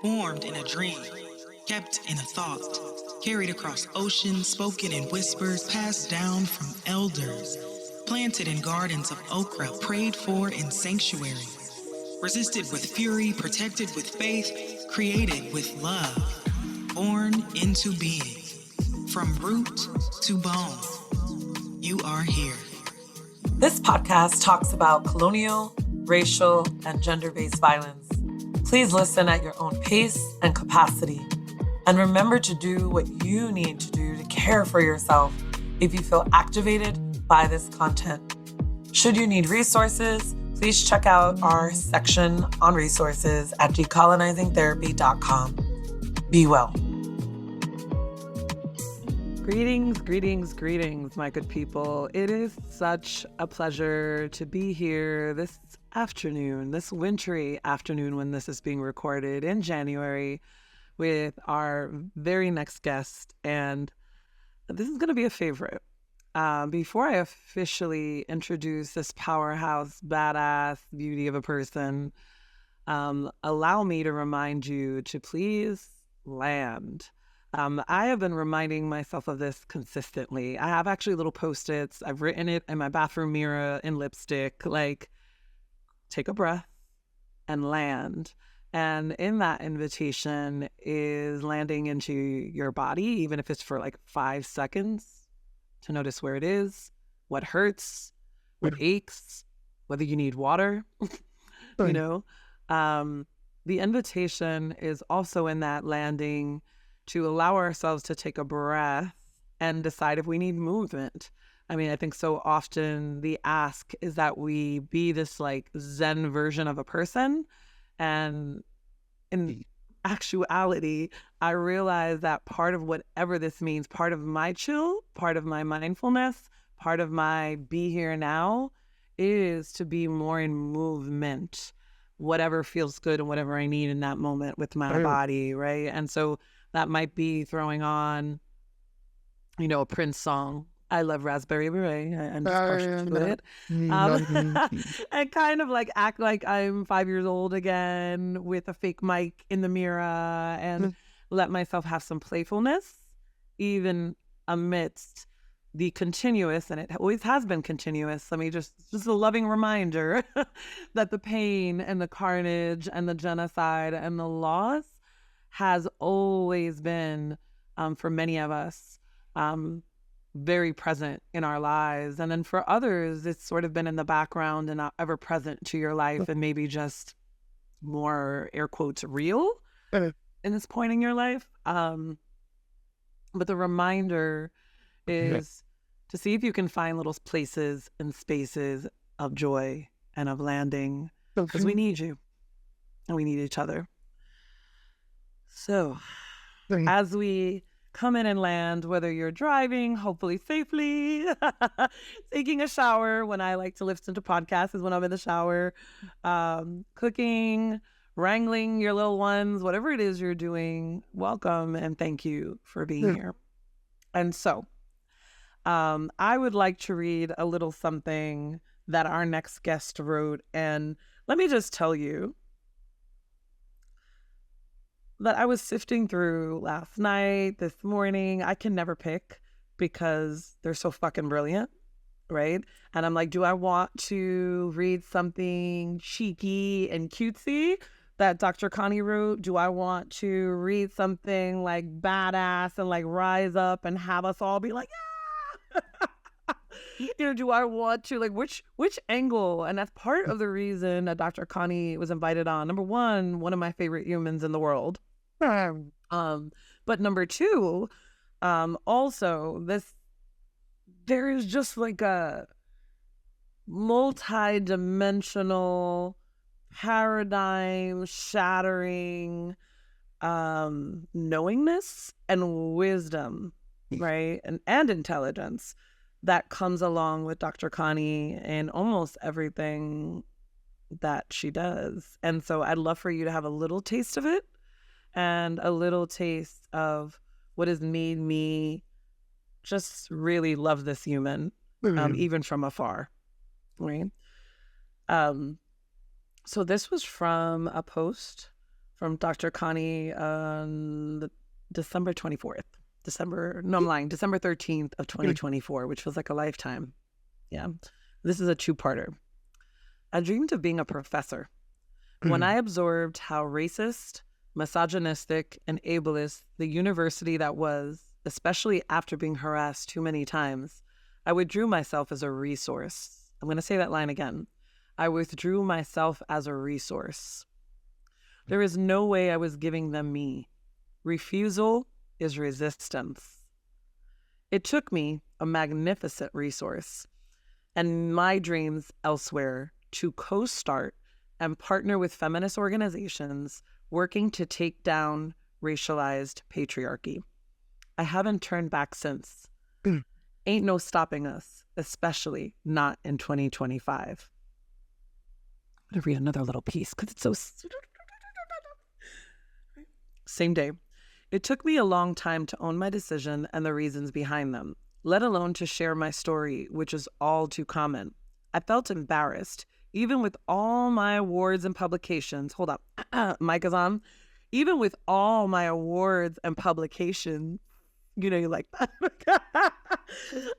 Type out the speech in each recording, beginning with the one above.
formed in a dream, kept in a thought, carried across oceans, spoken in whispers, passed down from elders, planted in gardens of okra, prayed for in sanctuary, resisted with fury, protected with faith, created with love, born into being, from root to bone. You are here. This podcast talks about colonial, racial, and gender-based violence. Please listen at your own pace and capacity. And remember to do what you need to do to care for yourself if you feel activated by this content. Should you need resources, please check out our section on resources at decolonizingtherapy.com. Be well. Greetings, my good people. It is such a pleasure to be here this afternoon, this wintry afternoon when this is being recorded in January with our very next guest. And this is going to be a favorite. Before I officially introduce this powerhouse, badass beauty of a person, allow me to remind you to please land. I have been reminding myself of this consistently. I have actually little Post-its. I've written it in my bathroom mirror in lipstick, like, take a breath and land. And in that invitation is landing into your body, even if it's for like 5 seconds, to notice where it is, what hurts, what aches, whether you need water, you know. The invitation is also in that landing to allow ourselves to take a breath and decide if we need movement. I mean, I think so often the ask is that we be this like Zen version of a person. And in actuality, I realize that part of whatever this means, part of my chill, part of my mindfulness, part of my be here now is to be more in movement, whatever feels good and whatever I need in that moment with my body, right? And so that might be throwing on, you know, a Prince song. I love Raspberry Beret. I'm just partial to it. And kind of like act like I'm 5 years old again with a fake mic in the mirror and let myself have some playfulness, even amidst the continuous, and it always has been continuous. I mean, just a loving reminder that the pain and the carnage and the genocide and the loss has always been, for many of us, very present in our lives. And then for others, it's sort of been in the background and not ever present to your life and maybe just more, air quotes, real in this point in your life. But the reminder is to see if you can find little places and spaces of joy and of landing, because we need you and we need each other. So as we come in and land, whether you're driving, hopefully safely, taking a shower, when I like to listen to podcasts is when I'm in the shower, cooking, wrangling your little ones, whatever it is you're doing, welcome and thank you for being here. And so I would like to read a little something that our next guest wrote. And let me just tell you that I was sifting through last night, this morning. I can never pick because they're so fucking brilliant, right? And I'm like, do I want to read something cheeky and cutesy that Dr. Connie wrote? Do I want to read something like badass and like rise up and have us all be like, yeah? You know, do I want to, like, which angle? And that's part of the reason that Dr. Connie was invited on. Number one of my favorite humans in the world. But number two, also there is just like a multi-dimensional, paradigm shattering knowingness and wisdom, right? And intelligence that comes along with Dr. Connie and almost everything that she does. And so I'd love for you to have a little taste of it and a little taste of what has made me just really love this human, even from afar, right? So this was from a post from Dr. Connie on December 24th. December 13th of 2024, which was like a lifetime. Yeah. This is a two-parter. I dreamed of being a professor. When I absorbed how racist, misogynistic, and ableist the university that was, especially after being harassed too many times, I withdrew myself as a resource. I'm going to say that line again. I withdrew myself as a resource. There is no way I was giving them me. Refusal is resistance. It took me, a magnificent resource, and my dreams elsewhere to co-start and partner with feminist organizations working to take down racialized patriarchy. I haven't turned back since. Ain't no stopping us, especially not in 2025. I'm going to read another little piece because it's so... Same day. It took me a long time to own my decision and the reasons behind them, let alone to share my story, which is all too common. I felt embarrassed, even with all my awards and publications. Hold up, mic is on. Even with all my awards and publications, you know, you're like,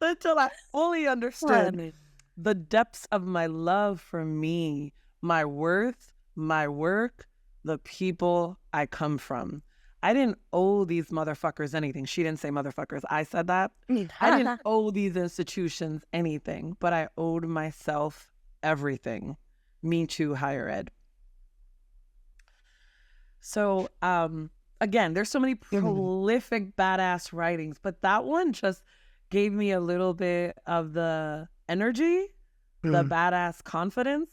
until I fully understood the depths of my love for me, my worth, my work, the people I come from. I didn't owe these motherfuckers anything. She didn't say motherfuckers. I said that. I didn't owe these institutions anything, but I owed myself everything. Me too, higher ed. So, again, there's so many prolific, badass writings, but that one just gave me a little bit of the energy, the badass confidence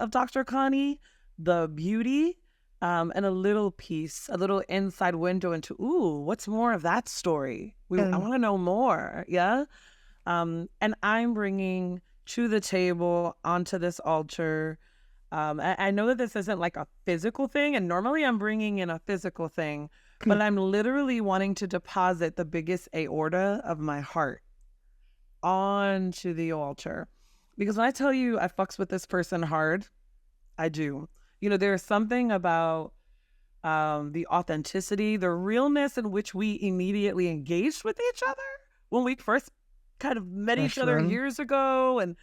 of Dr. Connie, the beauty, and a little piece, a little inside window into, ooh, what's more of that story? I want to know more, yeah? And I'm bringing to the table, onto this altar, I know that this isn't like a physical thing, and normally I'm bringing in a physical thing, but I'm literally wanting to deposit the biggest aorta of my heart onto the altar. Because when I tell you I fucks with this person hard, I do. You know, there's something about the authenticity, the realness in which we immediately engaged with each other when we first kind of met each other years ago. And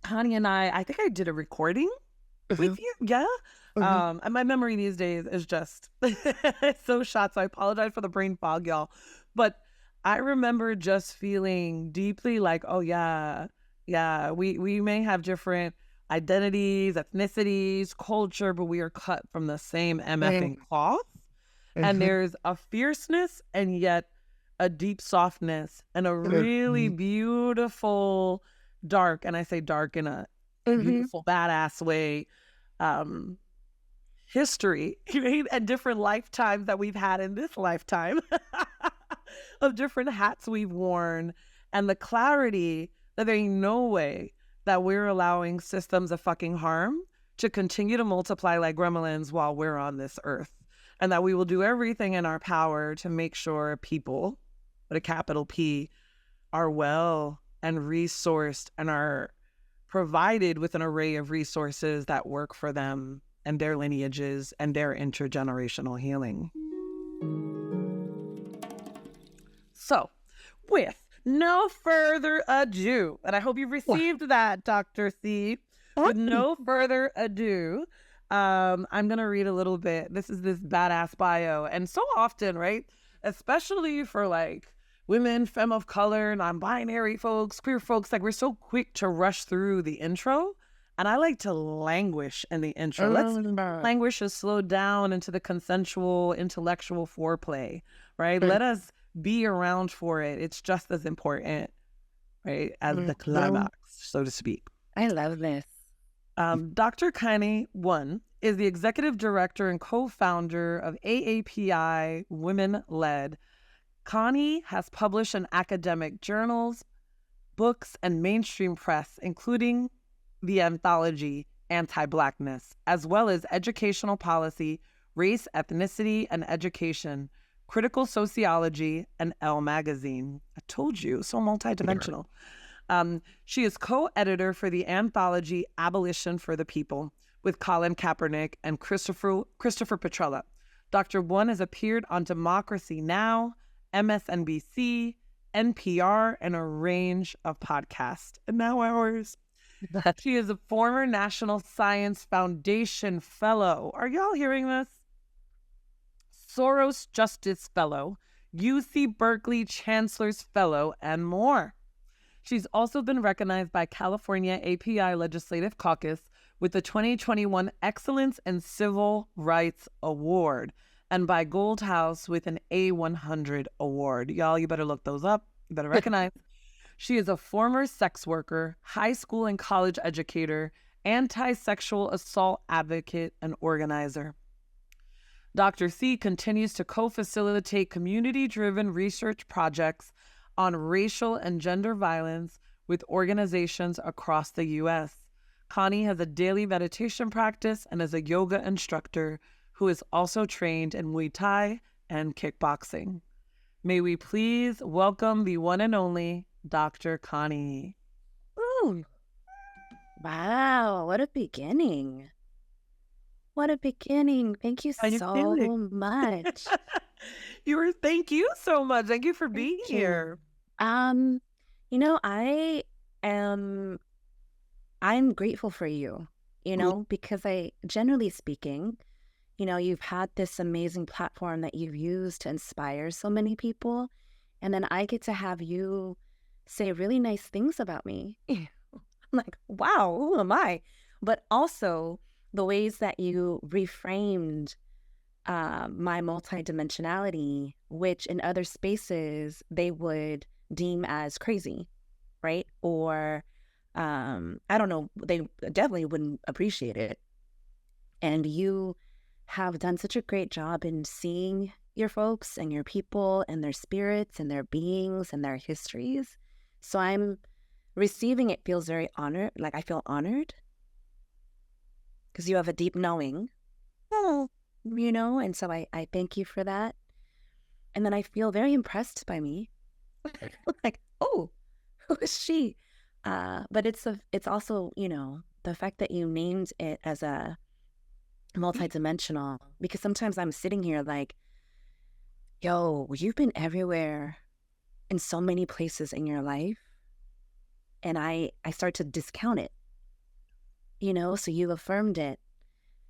Connie and I think I did a recording with you. Yeah. And my memory these days is just so shot. So I apologize for the brain fog, y'all. But I remember just feeling deeply like, oh yeah, we may have different identities, ethnicities, culture, but we are cut from the same MFing cloth. And there's a fierceness and yet a deep softness and a really beautiful dark, and I say dark in a beautiful, badass way, history, right? And different lifetimes that we've had in this lifetime of different hats we've worn, and the clarity that there ain't no way that we're allowing systems of fucking harm to continue to multiply like gremlins while we're on this earth, and that we will do everything in our power to make sure people, with a capital P, are well and resourced and are provided with an array of resources that work for them and their lineages and their intergenerational healing. So, with no further ado, and I hope you've received that, Dr. C. With no further ado, I'm going to read a little bit. This is this badass bio. And so often, right, especially for like women, femme of color, non-binary folks, queer folks, like we're so quick to rush through the intro. And I like to languish in the intro. Let's languish and slow down into the consensual, intellectual foreplay, right? Let us be around for it. It's just as important, right, as the climax, so to speak. I love this. Dr. Connie Wun is the executive director and co-founder of AAPI Women Lead. Connie has published in academic journals, books, and mainstream press, including the anthology Antiblackness, as well as educational policy, race, ethnicity, and education, critical sociology, and Elle magazine. I told you, so multidimensional. She is co-editor for the anthology Abolition for the People, with Colin Kaepernick and Christopher Petrella. Dr. Wun has appeared on Democracy Now!, MSNBC, NPR, and a range of podcasts. And now ours. She is a former National Science Foundation Fellow. Are y'all hearing this? Soros Justice Fellow, UC Berkeley Chancellors Fellow, and more. She's also been recognized by California API Legislative Caucus with the 2021 Excellence in Civil Rights Award and by GoldHouse with an A100 award. Y'all, you better look those up. You better recognize. She is a former sex worker, high school and college educator, anti-sexual assault advocate, and organizer. Dr. C continues to co-facilitate community-driven research projects on racial and gender violence with organizations across the U.S. Connie has a daily meditation practice and is a yoga instructor who is also trained in Muay Thai and kickboxing. May we please welcome the one and only Dr. Connie. Ooh. Wow, what a beginning. What a beginning. Thank you so much. Thank you so much. Thank you for being here. I'm grateful for you, because generally speaking, you've had this amazing platform that you've used to inspire so many people. And then I get to have you say really nice things about me. I'm like, wow, who am I? But also the ways that you reframed my multidimensionality, which in other spaces they would deem as crazy, right? Or I don't know, they definitely wouldn't appreciate it. And you have done such a great job in seeing your folks and your people and their spirits and their beings and their histories. So I'm receiving it feels very honored. Like I feel honored because you have a deep knowing, and so I thank you for that. And then I feel very impressed by me. Like, oh, who is she? But it's also, the fact that you named it as a multidimensional, because sometimes I'm sitting here like, yo, you've been everywhere in so many places in your life. And I start to discount it, so you affirmed it.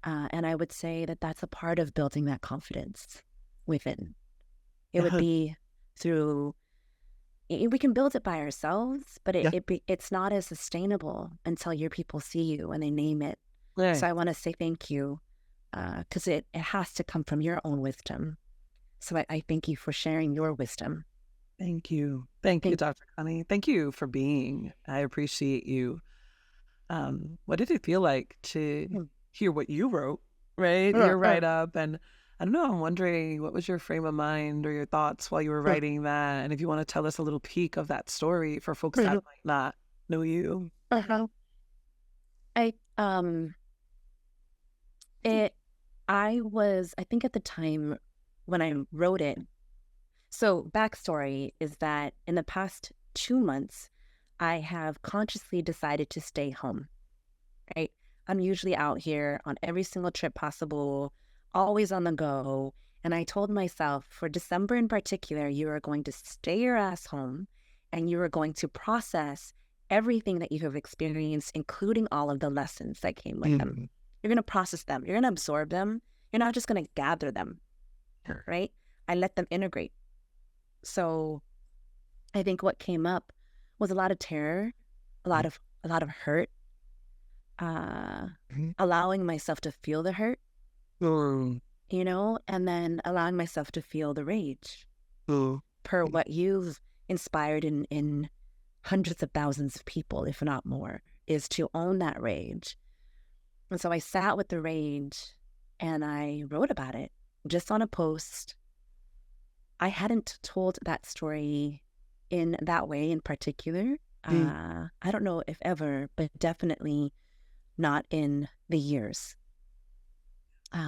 And I would say that that's a part of building that confidence within. It would be through, we can build it by ourselves, but it's not as sustainable until your people see you and they name it. Yeah. So I want to say thank you, because it has to come from your own wisdom. So I thank you for sharing your wisdom. Thank you. Thank you, Dr. Connie. Thank you for being. I appreciate you. What did it feel like to hear what you wrote, right? Your write-up. And I don't know, I'm wondering, what was your frame of mind or your thoughts while you were writing that? And if you want to tell us a little peek of that story for folks that might not know you. I think at the time when I wrote it, so backstory is that in the past 2 months, I have consciously decided to stay home, right? I'm usually out here on every single trip possible, always on the go. And I told myself for December in particular, you are going to stay your ass home and you are going to process everything that you have experienced, including all of the lessons that came with them. You're going to process them. You're going to absorb them. You're not just going to gather them, right? I let them integrate. So I think what came up was a lot of terror, a lot of hurt, allowing myself to feel the hurt, and then allowing myself to feel the rage per what you've inspired in hundreds of thousands of people, if not more, is to own that rage. And so I sat with the rage and I wrote about it just on a post. I hadn't told that story in that way in particular. I don't know if ever, but definitely not in the years.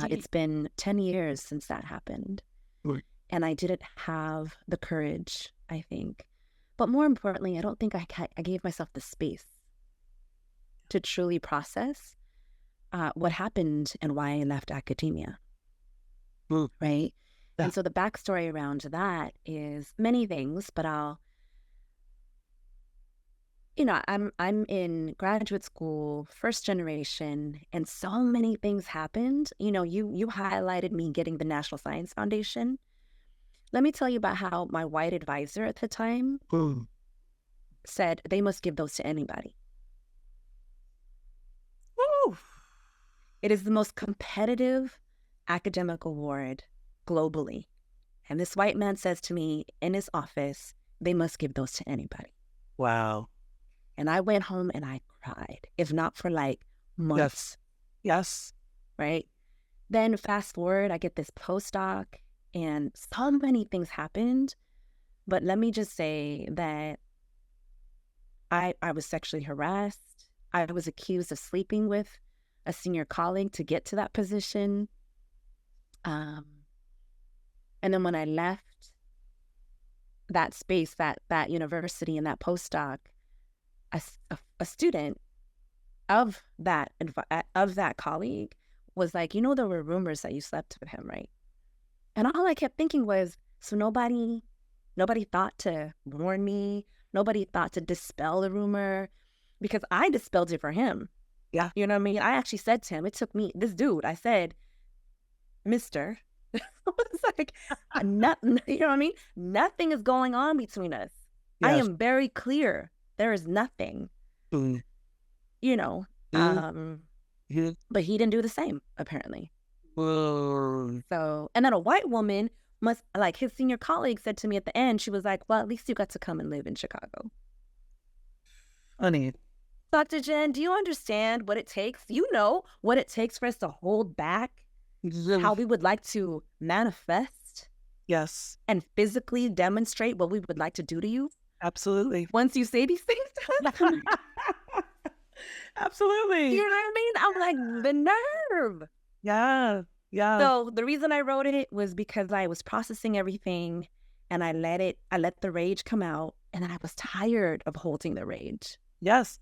It's been 10 years since that happened. And I didn't have the courage, I think. But more importantly, I don't think I gave myself the space to truly process what happened and why I left academia, right? Yeah. And so the backstory around that is many things, but I'm in graduate school, first generation, and so many things happened. You highlighted me getting the National Science Foundation. Let me tell you about how my white advisor at the time said they must give those to anybody. Woo! It is the most competitive academic award globally. And this white man says to me in his office, they must give those to anybody. Wow. And I went home and I cried, if not for like months. Yes. Right? Then fast forward, I get this postdoc and so many things happened. But let me just say that I was sexually harassed. I was accused of sleeping with a senior colleague to get to that position. And then when I left that space, that university and that postdoc, a student of that colleague was like, there were rumors that you slept with him, right? And all I kept thinking was, so nobody thought to warn me. Nobody thought to dispel the rumor, because I dispelled it for him. Yeah. You know what I mean? I actually said to him, it took me, this dude, I said, Mister, it's like, nothing, you know what I mean? Nothing is going on between us. Yes. I am very clear. There is nothing, but he didn't do the same, apparently. So, and then a white woman his senior colleague said to me at the end, she was like, well, at least you got to come and live in Chicago. Honey. Dr. Jenn, do you understand what it takes? You know what it takes for us to hold back how we would like to manifest. Yes. And physically demonstrate what we would like to do to you. Absolutely. Once you say these things to us. Absolutely. You know what I mean? I'm like, the nerve. Yeah. Yeah. So the reason I wrote it was because I was processing everything and I let the rage come out, and then I was tired of holding the rage. Yes.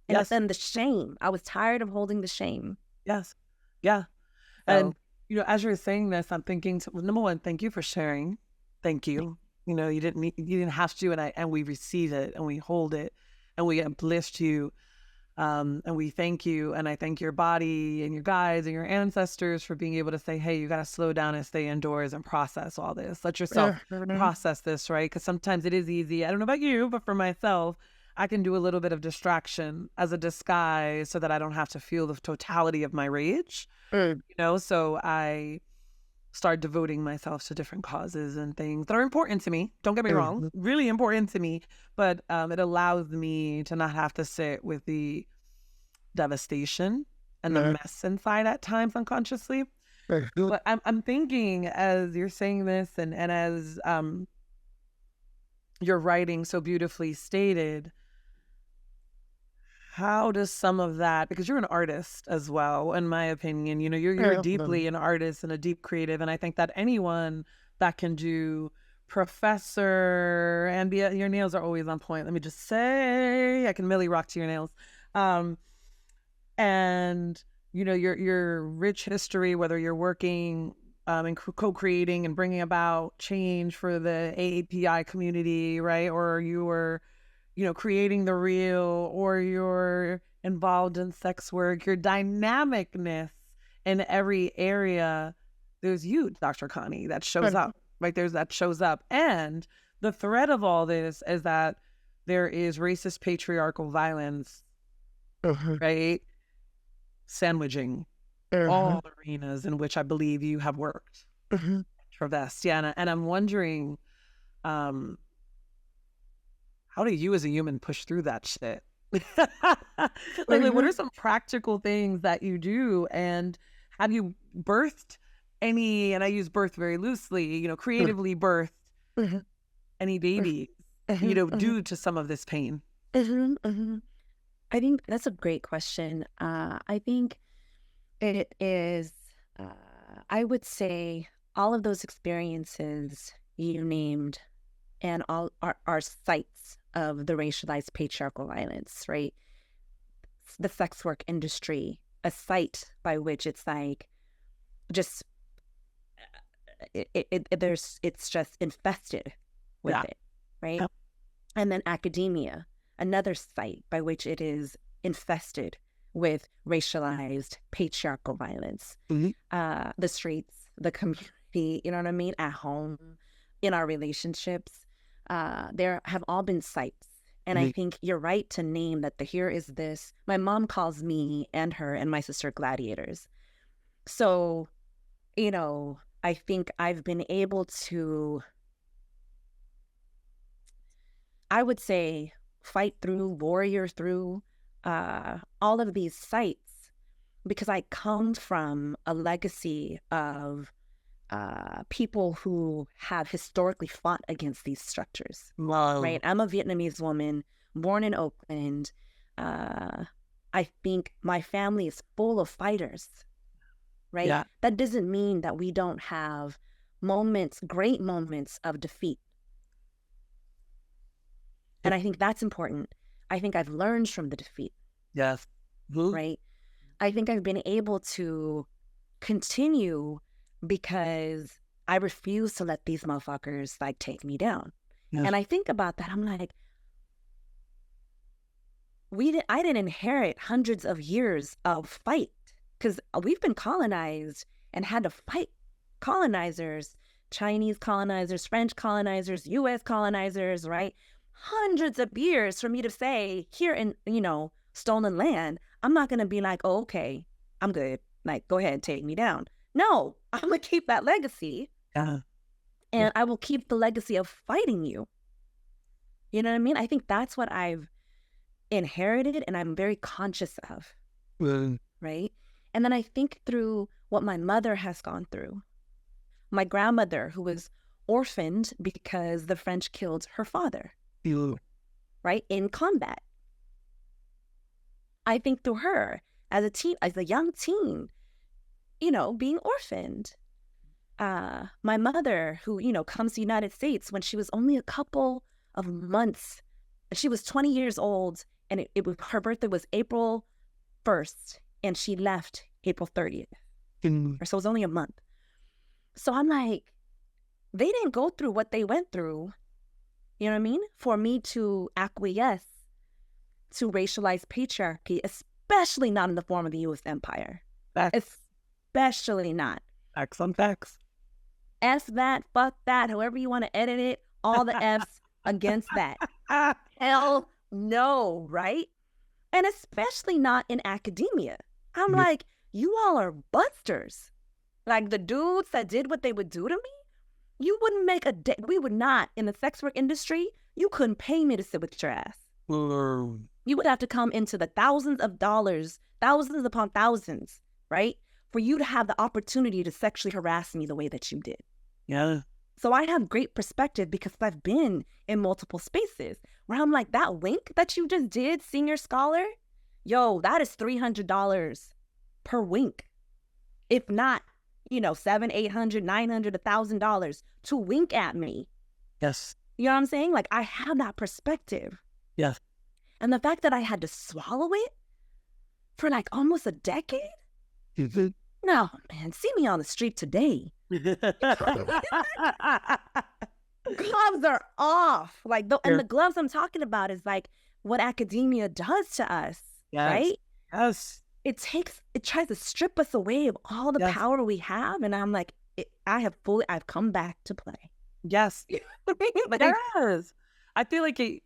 And then the shame. I was tired of holding the shame. Yes. Yeah. So, and as you're saying this, I'm thinking, number one, thank you for sharing. Thank you. You didn't have to, and we receive it and we hold it and we uplift you. And we thank you. And I thank your body and your guides and your ancestors for being able to say, hey, you got to slow down and stay indoors and process all this. Let yourself process this, right? Because sometimes it is easy. I don't know about you, but for myself, I can do a little bit of distraction as a disguise so that I don't have to feel the totality of my rage. So I start devoting myself to different causes and things that are important to me. Don't get me wrong, really important to me, but it allows me to not have to sit with the devastation and the mess inside at times unconsciously. But I'm thinking, as you're saying this and as your writing so beautifully stated, how does some of that, because you're an artist as well, in my opinion, you're deeply an artist and a deep creative. And I think that anyone that can do professor and your nails are always on point. Let me just say, I can Millie rock to your nails. And, your rich history, whether you're working and co-creating and bringing about change for the AAPI community, right? Or you were creating the real, or you're involved in sex work, your dynamicness in every area, there's you, Dr. Connie, that shows up, right? That shows up. And the thread of all this is that there is racist patriarchal violence, right? Sandwiching all arenas in which I believe you have worked, traversed. Yeah, and I'm wondering, how do you as a human push through that shit? Like, what are some practical things that you do? And have you birthed any, and I use birth very loosely, creatively birthed any babies, due to some of this pain? I think that's a great question. I think it is, I would say all of those experiences you named and all are sites of the racialized patriarchal violence, right? The sex work industry, a site by which it's like just it's just infested with it, right? And then academia, another site by which it is infested with racialized patriarchal violence. The streets, the community, you know what I mean? At home, in our relationships, there have all been sites. And I think you're right to name that here is this. My mom calls me and her and my sister gladiators. So, you know, I think I've been able to, I would say, fight through, warrior through all of these sites, because I come from a legacy of people who have historically fought against these structures. Wow. Right? I'm a Vietnamese woman born in Oakland. I think my family is full of fighters, right? Yeah. That doesn't mean that we don't have moments, great moments of defeat. And I think that's important. I think I've learned from the defeat. Yes. Right? I think I've been able to continue because I refuse to let these motherfuckers like take me down. Yes. And I think about that. I'm like, I didn't inherit hundreds of years of fight, because we've been colonized and had to fight colonizers, Chinese colonizers, French colonizers, U.S. colonizers, right? Hundreds of years for me to say here in, you know, stolen land, I'm not going to be like, oh, okay, I'm good. Like, go ahead, take me down. No, I'm going to keep that legacy. Yeah. And I will keep the legacy of fighting you. You know what I mean? I think that's what I've inherited and I'm very conscious of. Right? And then I think through what my mother has gone through. My grandmother, who was orphaned because the French killed her father. Right? In combat. I think through her as a young teen, you know, being orphaned. My mother, who, you know, comes to the United States when she was only a couple of months. She was 20 years old, and her birthday was April 1st, and she left April 30th. So it was only a month. So I'm like, they didn't go through what they went through, you know what I mean? For me to acquiesce to racialized patriarchy, especially not in the form of the U.S. empire. Especially not. Facts on facts. F that, fuck that, however you want to edit it, all the F's against that. Hell no, right? And especially not in academia. I'm like, you all are busters. Like the dudes that did what they would do to me, you wouldn't make we would not, in the sex work industry, you couldn't pay me to sit with your ass. You would have to come into the thousands of dollars, thousands upon thousands, right? For you to have the opportunity to sexually harass me the way that you did. Yeah. So I have great perspective because I've been in multiple spaces where I'm like, that wink that you just did, senior scholar, yo, that is $300 per wink. If not, you know, $700, $800, $900, $1,000 to wink at me. Yes. You know what I'm saying? Like, I have that perspective. Yes. And the fact that I had to swallow it for like almost a decade? No, man, see me on the street today. Gloves are off. Like, and the gloves I'm talking about is like what academia does to us, right? Yes. It tries to strip us away of all the power we have. And I'm like, I've come back to play. Yes. But yes. I feel like it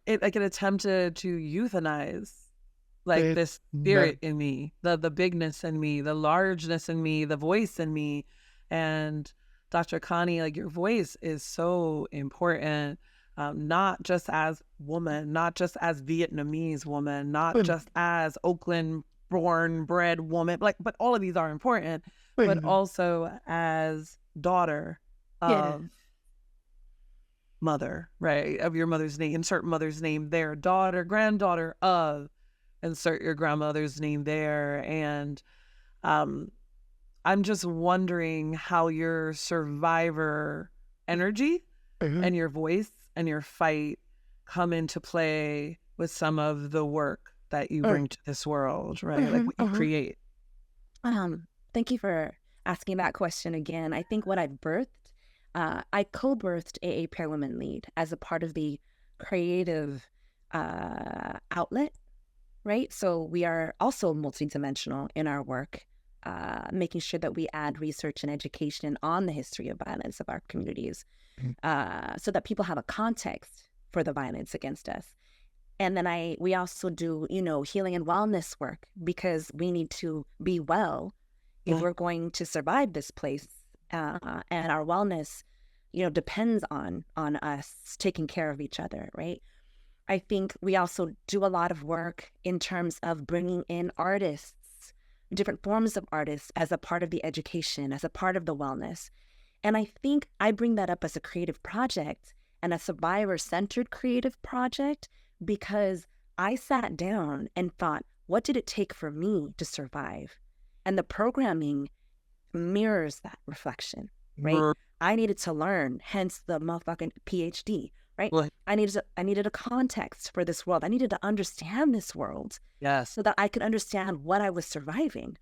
attempted to euthanize like this spirit in me, the bigness in me, the largeness in me, the voice in me. And Dr. Connie, like, your voice is so important, not just as woman, not just as Vietnamese woman, not just as Oakland born, bred woman, like, but all of these are important, but also as daughter of mother, right? Of your mother's name, insert mother's name there, daughter, granddaughter of, insert your grandmother's name there. And I'm just wondering how your survivor energy and your voice and your fight come into play with some of the work that you bring to this world, right? Like what you create. Thank you for asking that question again. I think what I birthed, I co-birthed AAPI Women Lead as a part of the creative outlet, right? So we are also multidimensional in our work, making sure that we add research and education on the history of violence of our communities, so that people have a context for the violence against us. And then we also do, healing and wellness work, because we need to be well if we're going to survive this place. And our wellness, depends on us taking care of each other, right? I think we also do a lot of work in terms of bringing in artists, different forms of artists, as a part of the education, as a part of the wellness. And I think I bring that up as a creative project and a survivor-centered creative project, because I sat down and thought, what did it take for me to survive? And the programming mirrors that reflection, right? I needed to learn, hence the motherfucking PhD, right? I needed a context for this world. I needed to understand this world, so that I could understand what I was surviving.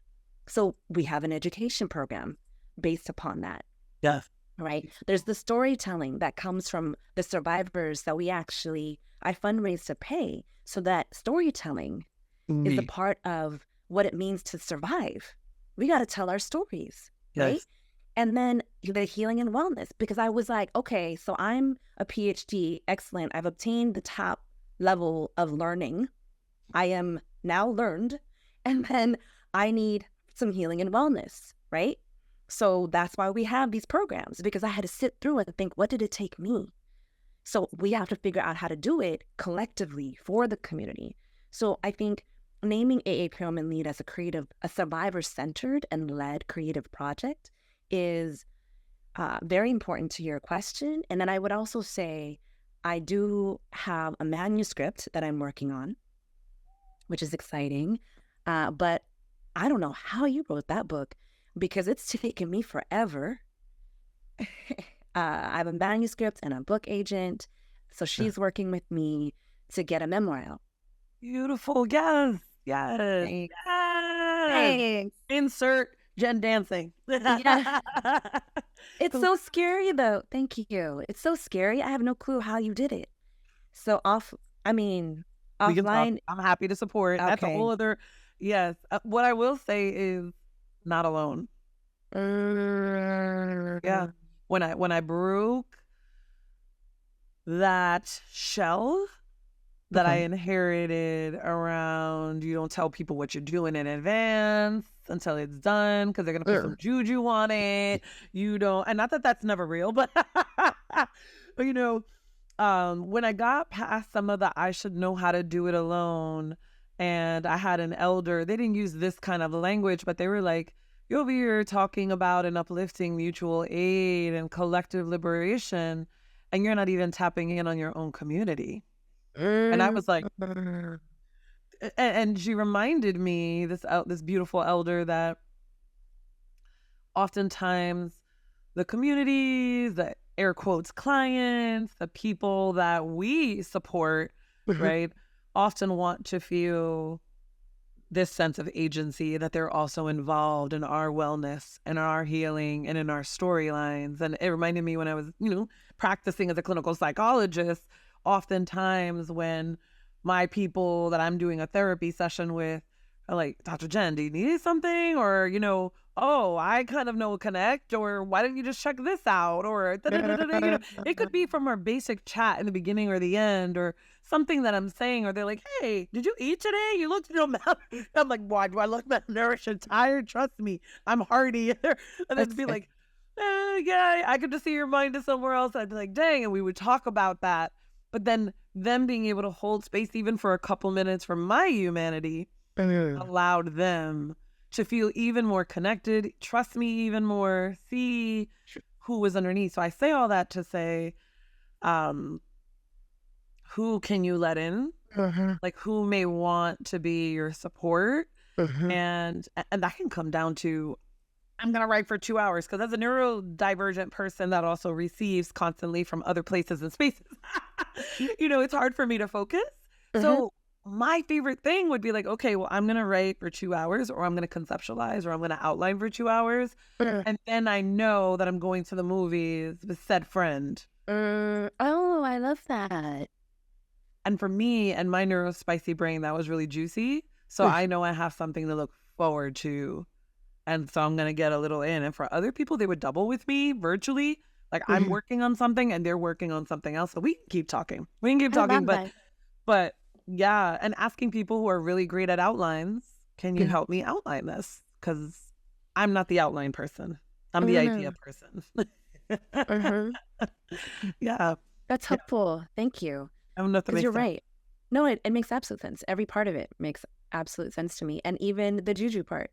So we have an education program based upon that. Right? There's the storytelling that comes from the survivors that I fundraise to pay, so that storytelling is a part of what it means to survive. We got to tell our stories, right? And then the healing and wellness, because I was like, okay, so I'm a PhD, excellent. I've obtained the top level of learning. I am now learned. And then I need some healing and wellness, right? So that's why we have these programs, because I had to sit through it and think, what did it take me? So we have to figure out how to do it collectively for the community. So I think naming AAPI Women Lead as a survivor-centered and led creative project is very important to your question. And then I would also say I do have a manuscript that I'm working on, which is exciting. But I don't know how you wrote that book, because it's taken me forever. I have a manuscript and a book agent, so she's working with me to get a memoir out. Beautiful. Yes. Thanks. Thanks. Insert Jenn dancing. It's so scary, though. Thank you. It's so scary. I have no clue how you did it. So offline. I'm happy to support. Okay. That's a whole other. Yes. What I will say is, not alone. When I broke that shell that I inherited around, you don't tell people what you're doing in advance until it's done, because they're gonna put some juju on it. You don't, and not that that's never real, but when I got past some of the I should know how to do it alone, and I had an elder, they didn't use this kind of language, but they were like, you're over here talking about and uplifting mutual aid and collective liberation, and you're not even tapping in on your own community. And I was like, and she reminded me, this beautiful elder, that oftentimes the communities, the air quotes clients, the people that we support, right, often want to feel this sense of agency, that they're also involved in our wellness and our healing and in our storylines. And it reminded me when I was, practicing as a clinical psychologist, oftentimes when my people that I'm doing a therapy session with are like, Dr. Jenn, do you need something? Or, oh, I kind of know a connect, or why don't you just check this out? Or, it could be from our basic chat in the beginning or the end, or something that I'm saying, or they're like, hey, did you eat today? You look malnourished. I'm like, why do I look malnourished and tired? Trust me, I'm hearty. And then be like, yeah, I could just see your mind is somewhere else. I'd be like, dang. And we would talk about that. But then them being able to hold space even for a couple minutes for my humanity allowed them to feel even more connected, trust me even more, see who was underneath. So I say all that to say, who can you let in? Like, who may want to be your support? And that can come down to, I'm going to write for 2 hours, because as a neurodivergent person that also receives constantly from other places and spaces, it's hard for me to focus. So my favorite thing would be like, okay, well, I'm going to write for 2 hours, or I'm going to conceptualize, or I'm going to outline for 2 hours. And then I know that I'm going to the movies with said friend. Oh, I love that. And for me and my neurospicy brain, that was really juicy. So I know I have something to look forward to. And so I'm going to get a little in. And for other people, they would double with me virtually. Like I'm working on something and they're working on something else. So we can keep talking. But yeah. And asking people who are really great at outlines, can you help me outline this? Because I'm not the outline person. I'm the idea person. Yeah. That's helpful. Thank you. I don't know if that Because makes you're sense. right. No, it makes absolute sense. Every part of it makes absolute sense to me. And even the juju part.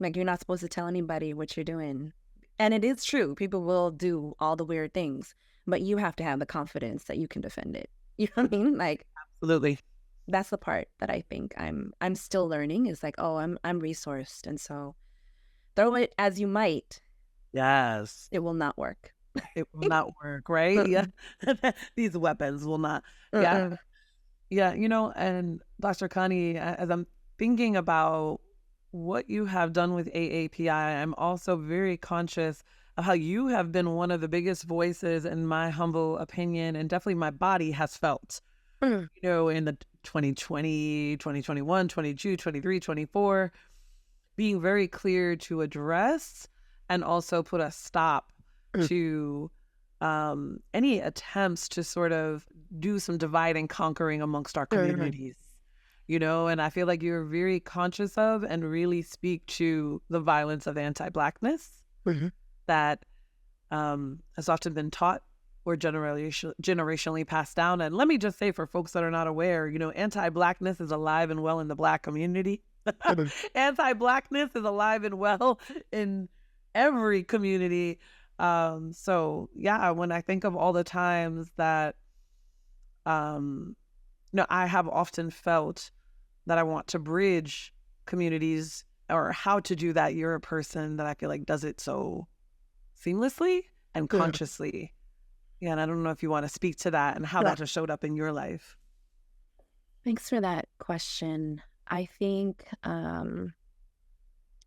Like, you're not supposed to tell anybody what you're doing. And it is true. People will do all the weird things. But you have to have the confidence that you can defend it. You know what I mean? Like, Absolutely. that's the part that I think I'm still learning, is like, oh, I'm resourced. And so throw it as you might, Yes. it will not work. It will not work, right? Yeah. These weapons will not. Yeah. Yeah. You know, and Dr. Connie, as I'm thinking about what you have done with AAPI, I'm also very conscious of how you have been one of the biggest voices, in my humble opinion, and definitely my body has felt, you know, in the 2020, 2021, 22, 23, 24, being very clear to address and also put a stop to any attempts to sort of do some divide and conquering amongst our communities, you know, and I feel like you're very conscious of and really speak to the violence of anti-Blackness that has often been taught or generationally passed down. And let me just say, for folks that are not aware, you know, anti-Blackness is alive and well in the Black community. Anti-Blackness is alive and well in every community. So yeah, when I think of all the times that, you know, I have often felt that I want to bridge communities, or how to do that, you're a person that I feel like does it so seamlessly and consciously. Yeah, and I don't know if you want to speak to that and how that has showed up in your life. Thanks for that question. I think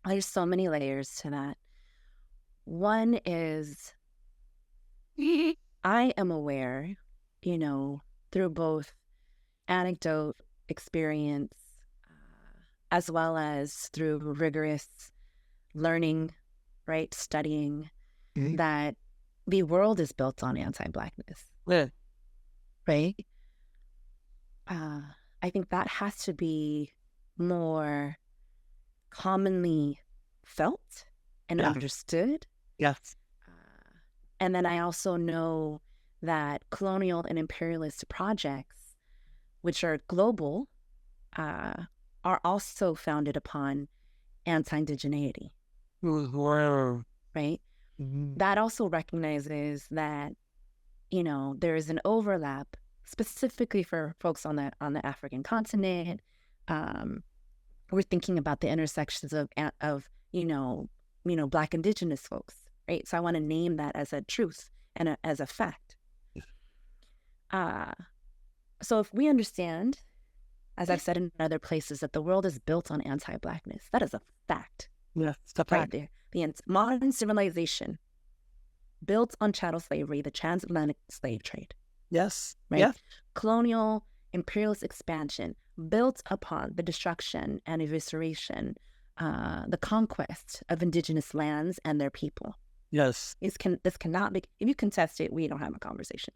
there's so many layers to that. One is I am aware, you know, through both anecdote, experience, as well as through rigorous learning, right, studying, that the world is built on anti-Blackness. Yeah. Right? I think that has to be more commonly felt and understood. Yes. And then I also know that colonial and imperialist projects, which are global, are also founded upon anti-indigeneity. Right? That also recognizes that, you know, there is an overlap specifically for folks on the African continent. We're thinking about the intersections of you know Black Indigenous folks, right? So I want to name that as a truth and as a fact. So if we understand, as I've said in other places, that the world is built on anti-Blackness, that is a fact. Yes, it's a fact. Right there. The modern civilization built on chattel slavery, the transatlantic slave trade. Yes. Right? Yeah. Colonial imperialist expansion built upon the destruction and evisceration, the conquest of indigenous lands and their people. Yes. This cannot be, if you contest it, we don't have a conversation.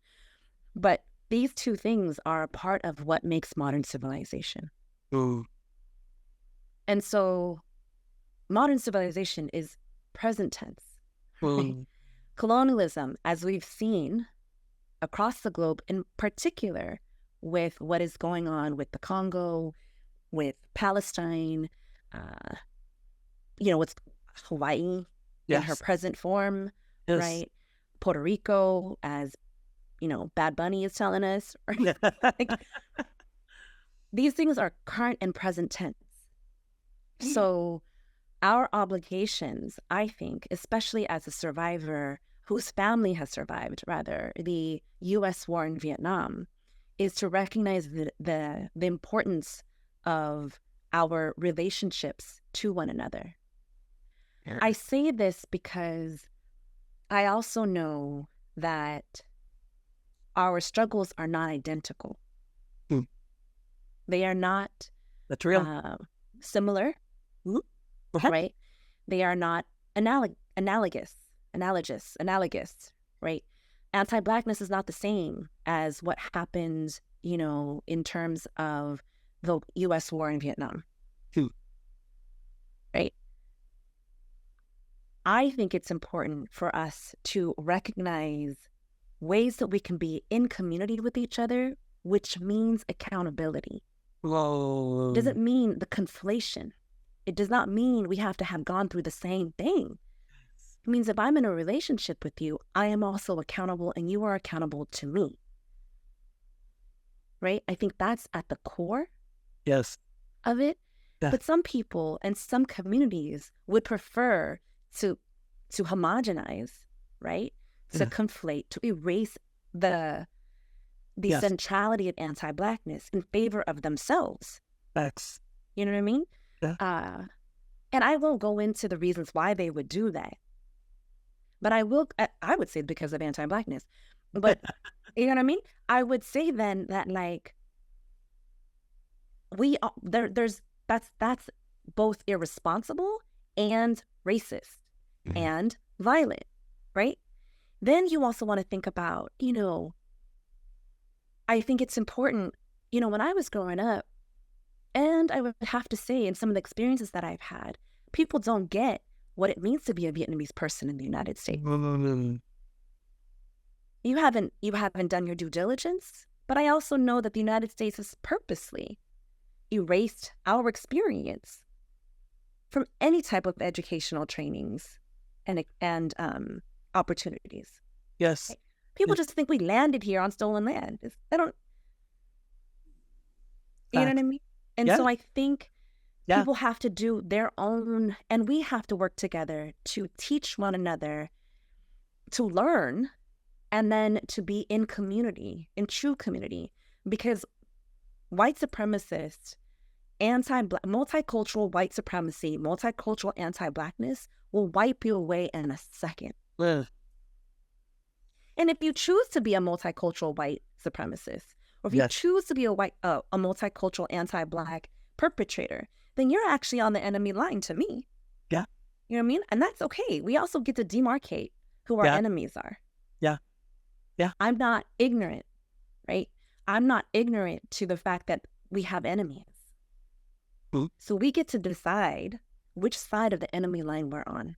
But these two things are a part of what makes modern civilization. And so modern civilization is present tense. Right? Colonialism, as we've seen across the globe, in particular with what is going on with the Congo, with Palestine, you know, with Hawaii in her present form, right? Puerto Rico, as, you know, Bad Bunny is telling us. Right? Like, these things are current and present tense. So our obligations, I think, especially as a survivor whose family has survived, rather, the U.S. war in Vietnam, is to recognize the importance of our relationships to one another. Yeah. I say this because I also know that our struggles are not identical. They are not That's real. Similar, right? They are not analogous, right? Anti-Blackness is not the same as what happened, in terms of the U.S. war in Vietnam, right? I think it's important for us to recognize ways that we can be in community with each other, which means accountability. Whoa. It doesn't mean the conflation. It does not mean we have to have gone through the same thing. It means if I'm in a relationship with you, I am also accountable and you are accountable to me. Right? I think that's at the core of it. Yeah. But some people and some communities would prefer to homogenize, right? To conflate, to erase the centrality of anti-Blackness in favor of themselves. Facts. You know what I mean? Yeah. And I won't go into the reasons why they would do that. But I would say because of anti-Blackness. But you know what I mean? I would say then that that's both irresponsible and racist and violent, right? Then you also want to think about, I think it's important, when I was growing up, and I would have to say in some of the experiences that I've had, people don't get what it means to be a Vietnamese person in the United States. You haven't done your due diligence, but I also know that the United States has purposely erased our experience from any type of educational trainings and opportunities. Yes. Right? People just think we landed here on stolen land. They don't. You know what I mean? And so I think people have to do their own, and we have to work together to teach one another, to learn, and then to be in community, in true community, because white supremacists, multicultural white supremacy, multicultural anti-Blackness will wipe you away in a second. Yeah. And if you choose to be a multicultural white supremacist, or if you choose to be a multicultural anti-Black perpetrator, then you're actually on the enemy line to me. Yeah. You know what I mean? And that's okay. We also get to demarcate who our enemies are. Yeah. Yeah. I'm not ignorant, right? I'm not ignorant to the fact that we have enemies. Mm-hmm. So we get to decide which side of the enemy line we're on.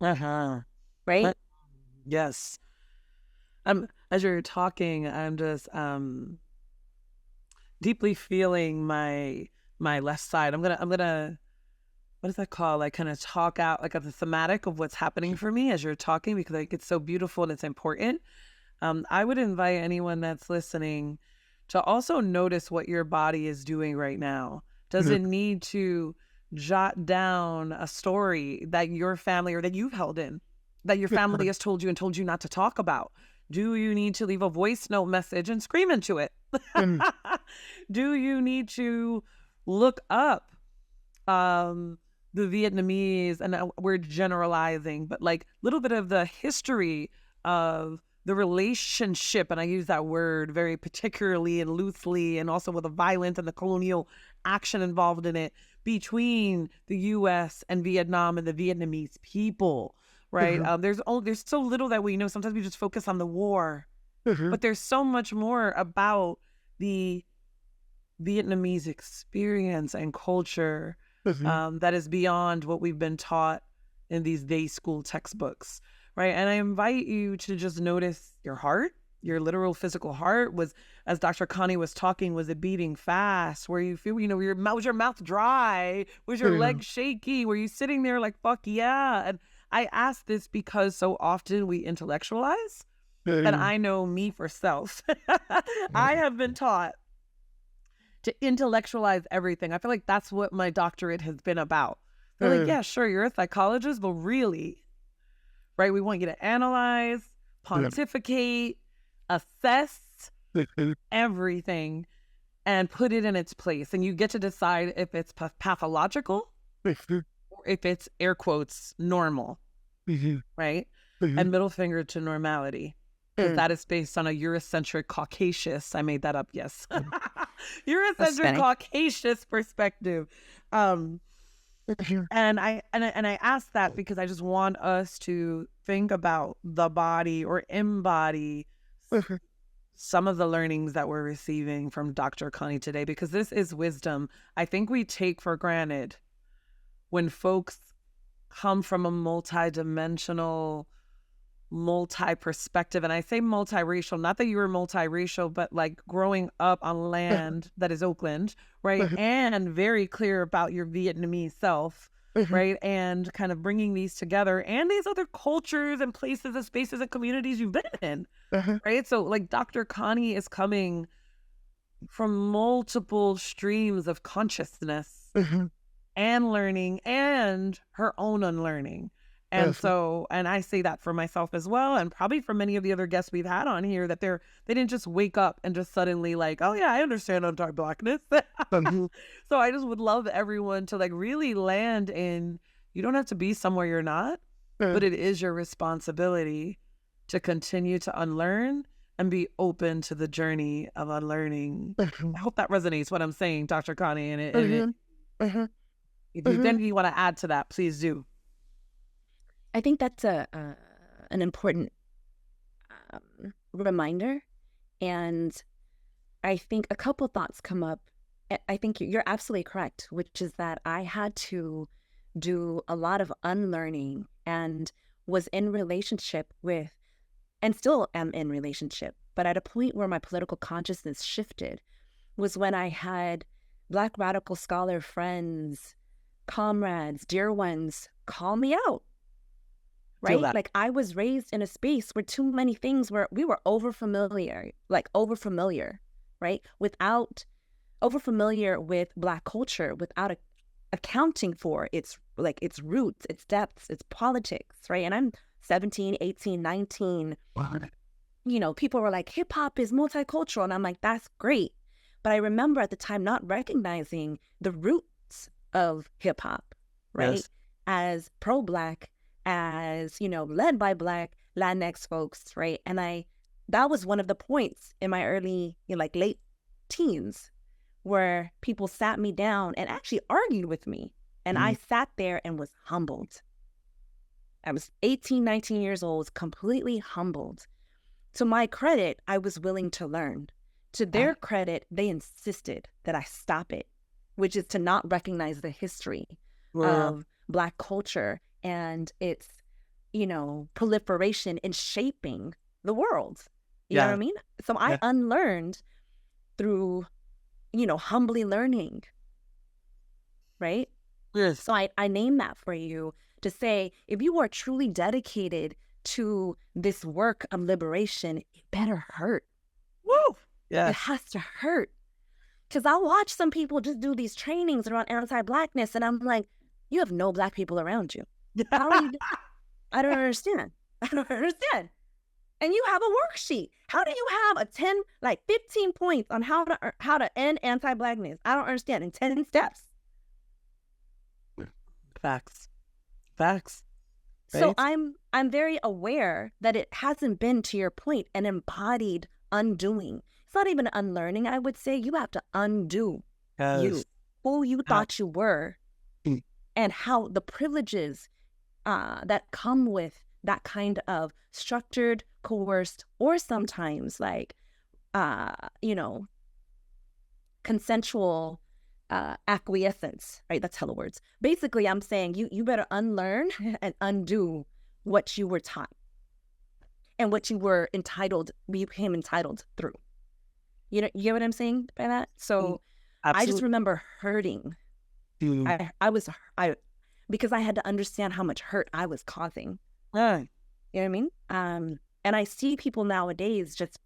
Uh-huh. Right? Yes. As you're talking, I'm just deeply feeling my left side. I'm gonna what is that called? Like kind of talk out like the thematic of what's happening for me as you're talking, because like it's so beautiful and it's important. I would invite anyone that's listening to also notice what your body is doing right now. Does it need to jot down a story that your family or that you've held in, that your family has told you and told you not to talk about? Do you need to leave a voice note message and scream into it? Do you need to look up the Vietnamese, and we're generalizing, but like a little bit of the history of the relationship, and I use that word very particularly and loosely, and also with the violence and the colonial action involved in it between the U.S. and Vietnam and the Vietnamese people, right? There's so little that we know. Sometimes we just focus on the war, but there's so much more about the Vietnamese experience and culture that is beyond what we've been taught in these day school textbooks, right? And I invite you to just notice your heart, your literal physical heart. Was, as Dr. Connie was talking, was it beating fast? Where you feel, was your mouth dry? Was your leg shaky? Were you sitting there like, fuck yeah? And I ask this because so often we intellectualize, and I know me for self. I have been taught to intellectualize everything. I feel like that's what my doctorate has been about. They're like, yeah, sure, you're a psychologist, but really, right? We want you to analyze, pontificate, assess, everything and put it in its place. And you get to decide if it's pathological or if it's, air quotes, normal, right? And middle finger to normality. Because that is based on a Eurocentric Caucasian, I made that up, yes. Eurocentric Caucasian perspective. And I ask that because I just want us to think about the body or embody some of the learnings that we're receiving from Dr. Connie today, because this is wisdom. I think we take for granted when folks come from a multidimensional, multi-perspective, and I say multiracial, not that you were multiracial, but like growing up on land that is Oakland, right? And very clear about your Vietnamese self, right? And kind of bringing these together and these other cultures and places and spaces and communities you've been in, right? So like Dr. Connie is coming from multiple streams of consciousness and learning and her own unlearning. And so, and I say that for myself as well, and probably for many of the other guests we've had on here, that they didn't just wake up and just suddenly like, oh yeah, I understand anti-Blackness. So I just would love everyone to like really land in, you don't have to be somewhere you're not, but it is your responsibility to continue to unlearn and be open to the journey of unlearning. I hope that resonates what I'm saying, Dr. Connie. And if you want to add to that, please do. I think that's an important reminder. And I think a couple thoughts come up. I think you're absolutely correct, which is that I had to do a lot of unlearning and was in relationship with, and still am in relationship, but at a point where my political consciousness shifted was when I had Black radical scholar friends, comrades, dear ones call me out. Right? Like I was raised in a space where too many things were, we were overfamiliar, right? Overfamiliar with Black culture without accounting for its roots, its depths, its politics, right? And I'm 17, 18, 19. Wow. You know, people were like, hip hop is multicultural. And I'm like, that's great. But I remember at the time not recognizing the roots of hip hop, right? Yes. As pro-Black, as, you know, led by Black Latinx folks, right? And that was one of the points in my early, late teens where people sat me down and actually argued with me. And I sat there and was humbled. I was 18, 19 years old, completely humbled. To my credit, I was willing to learn. To their credit, they insisted that I stop it, which is to not recognize the history of Black culture and its, proliferation in shaping the world. You know what I mean? So I unlearned through, humbly learning, right? Yes. So I name that for you to say, if you are truly dedicated to this work of liberation, it better hurt. Woo! Yeah. It has to hurt. Because I watch some people just do these trainings around anti-Blackness, and I'm like, you have no Black people around you. How are you? I don't understand. And you have a worksheet. How do you have 15 points on how to end anti-Blackness? I don't understand. In 10 steps. Facts. Right? So I'm very aware that it hasn't been, to your point, an embodied undoing. It's not even unlearning, I would say. You have to undo who you thought you were, and how the privileges that come with that kind of structured, coerced, or sometimes consensual acquiescence, right? That's hella words. Basically, I'm saying you better unlearn and undo what you were taught and what you became entitled through. You get what I'm saying by that? So absolutely. I just remember hurting. Because I had to understand how much hurt I was causing. You know what I mean? And I see people nowadays just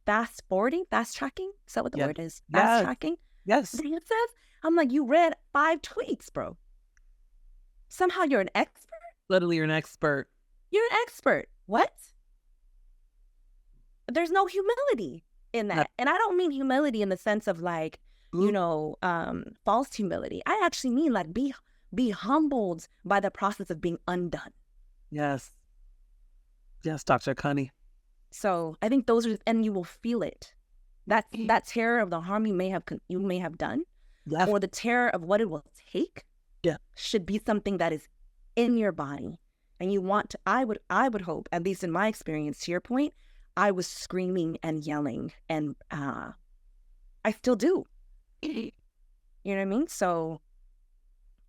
fast tracking. Is that what the word is? Fast tracking? Yes. It says, I'm like, you read 5 tweets, bro. Somehow you're an expert? Literally, you're an expert. You're an expert. What? There's no humility. in that. And I don't mean humility in the sense of like, false humility. I actually mean like be humbled by the process of being undone. Yes. Yes, Dr. Connie. So I think those are, and you will feel it. That terror of the harm you may have done, or the terror of what it will take, should be something that is in your body, and you want to. I would hope, at least in my experience, to your point, I was screaming and yelling, and I still do. You know what I mean? So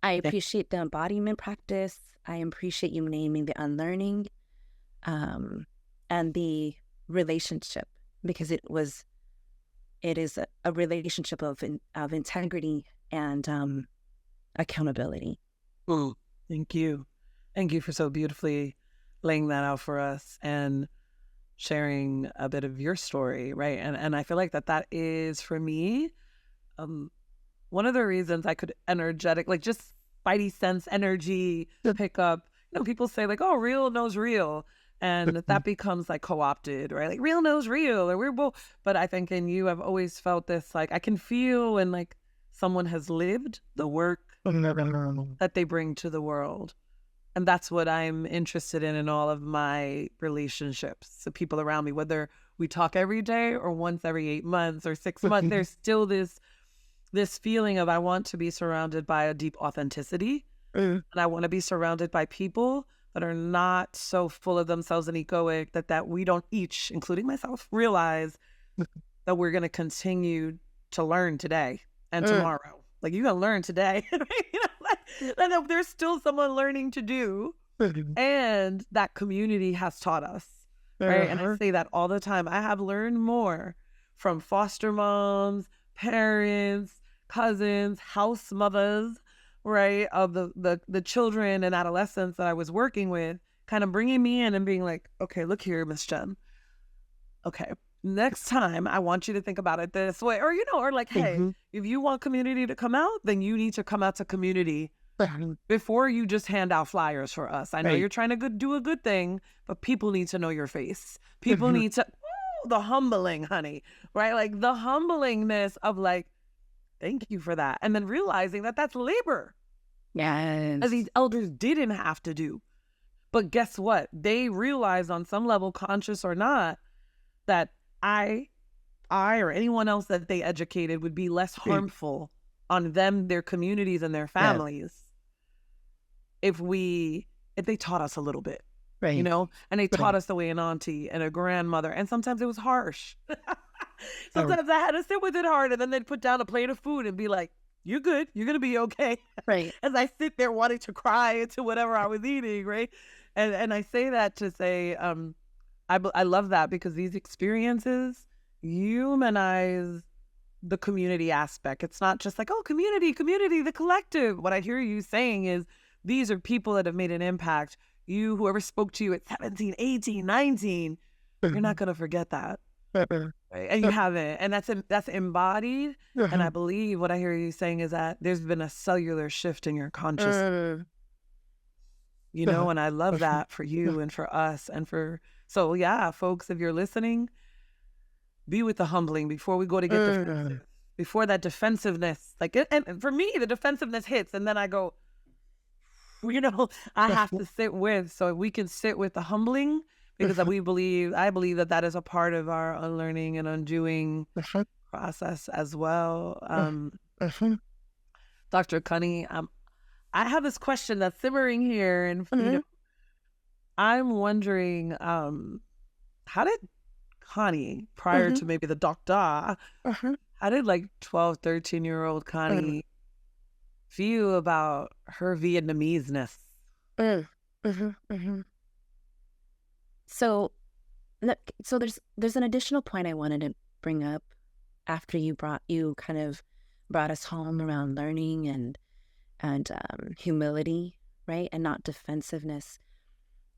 I appreciate the embodiment practice. I appreciate you naming the unlearning, and the relationship, because it is a relationship of integrity and accountability. Thank you. Thank you for so beautifully laying that out for us and sharing a bit of your story, right? And I feel like that is, for me, one of the reasons I could like just spidey sense energy to pick up, people say like, oh, real knows real. And that becomes like co-opted, right? Like real knows real, or we're both. But I think in you, I've always felt this, like I can feel when like someone has lived the work that they bring to the world. And that's what I'm interested in all of my relationships. The people around me, whether we talk every day or once every 8 months or 6 months, there's still this feeling of I want to be surrounded by a deep authenticity. And I want to be surrounded by people that are not so full of themselves and egoic that we don't each, including myself, realize that we're going to continue to learn today and tomorrow. Like you got to learn today. Like, there's still someone learning to do. And that community has taught us. Right. And I say that all the time. I have learned more from foster moms, parents, cousins, house mothers, right, of the children and adolescents that I was working with, kind of bringing me in and being like, okay, look here, Miss Jenn. Okay, next time I want you to think about it this way, or or like, hey, if you want community to come out, then you need to come out to community before you just hand out flyers for us. I know you're trying to do a good thing, but people need to know your face. People need to the humbling, honey, right? Like the humblingness of like, thank you for that. And then realizing that that's labor. Yes. As these elders didn't have to do. But guess what? They realized on some level, conscious or not, that I or anyone else that they educated would be less harmful on them, their communities, and their families if they taught us a little bit. Right. And they taught us the way an auntie and a grandmother. And sometimes it was harsh. Sometimes I had to sit with it hard, and then they'd put down a plate of food and be like, you're good. You're going to be okay. Right. As I sit there wanting to cry into whatever I was eating, right? And I say that to say, I love that because these experiences humanize the community aspect. It's not just like, oh, community, the collective. What I hear you saying is these are people that have made an impact. Whoever spoke to you at 17, 18, 19, you're not going to forget that. Right? And you haven't. And that's embodied. And I believe what I hear you saying is that there's been a cellular shift in your consciousness. And I love that for you and for us and so yeah, folks, if you're listening, be with the humbling before we go to get defensive. Before that defensiveness, and for me, the defensiveness hits, and then I go, I have to sit with, so we can sit with the humbling, because I believe that is a part of our unlearning and undoing process as well. Dr. Connie, I have this question that's simmering here, and I'm wondering, how did Connie, prior to maybe the doctor, how did 12, 13-year-old Connie feel about her Vietnamese-ness? So there's an additional point I wanted to bring up after you kind of brought us home around learning and humility, right, and not defensiveness.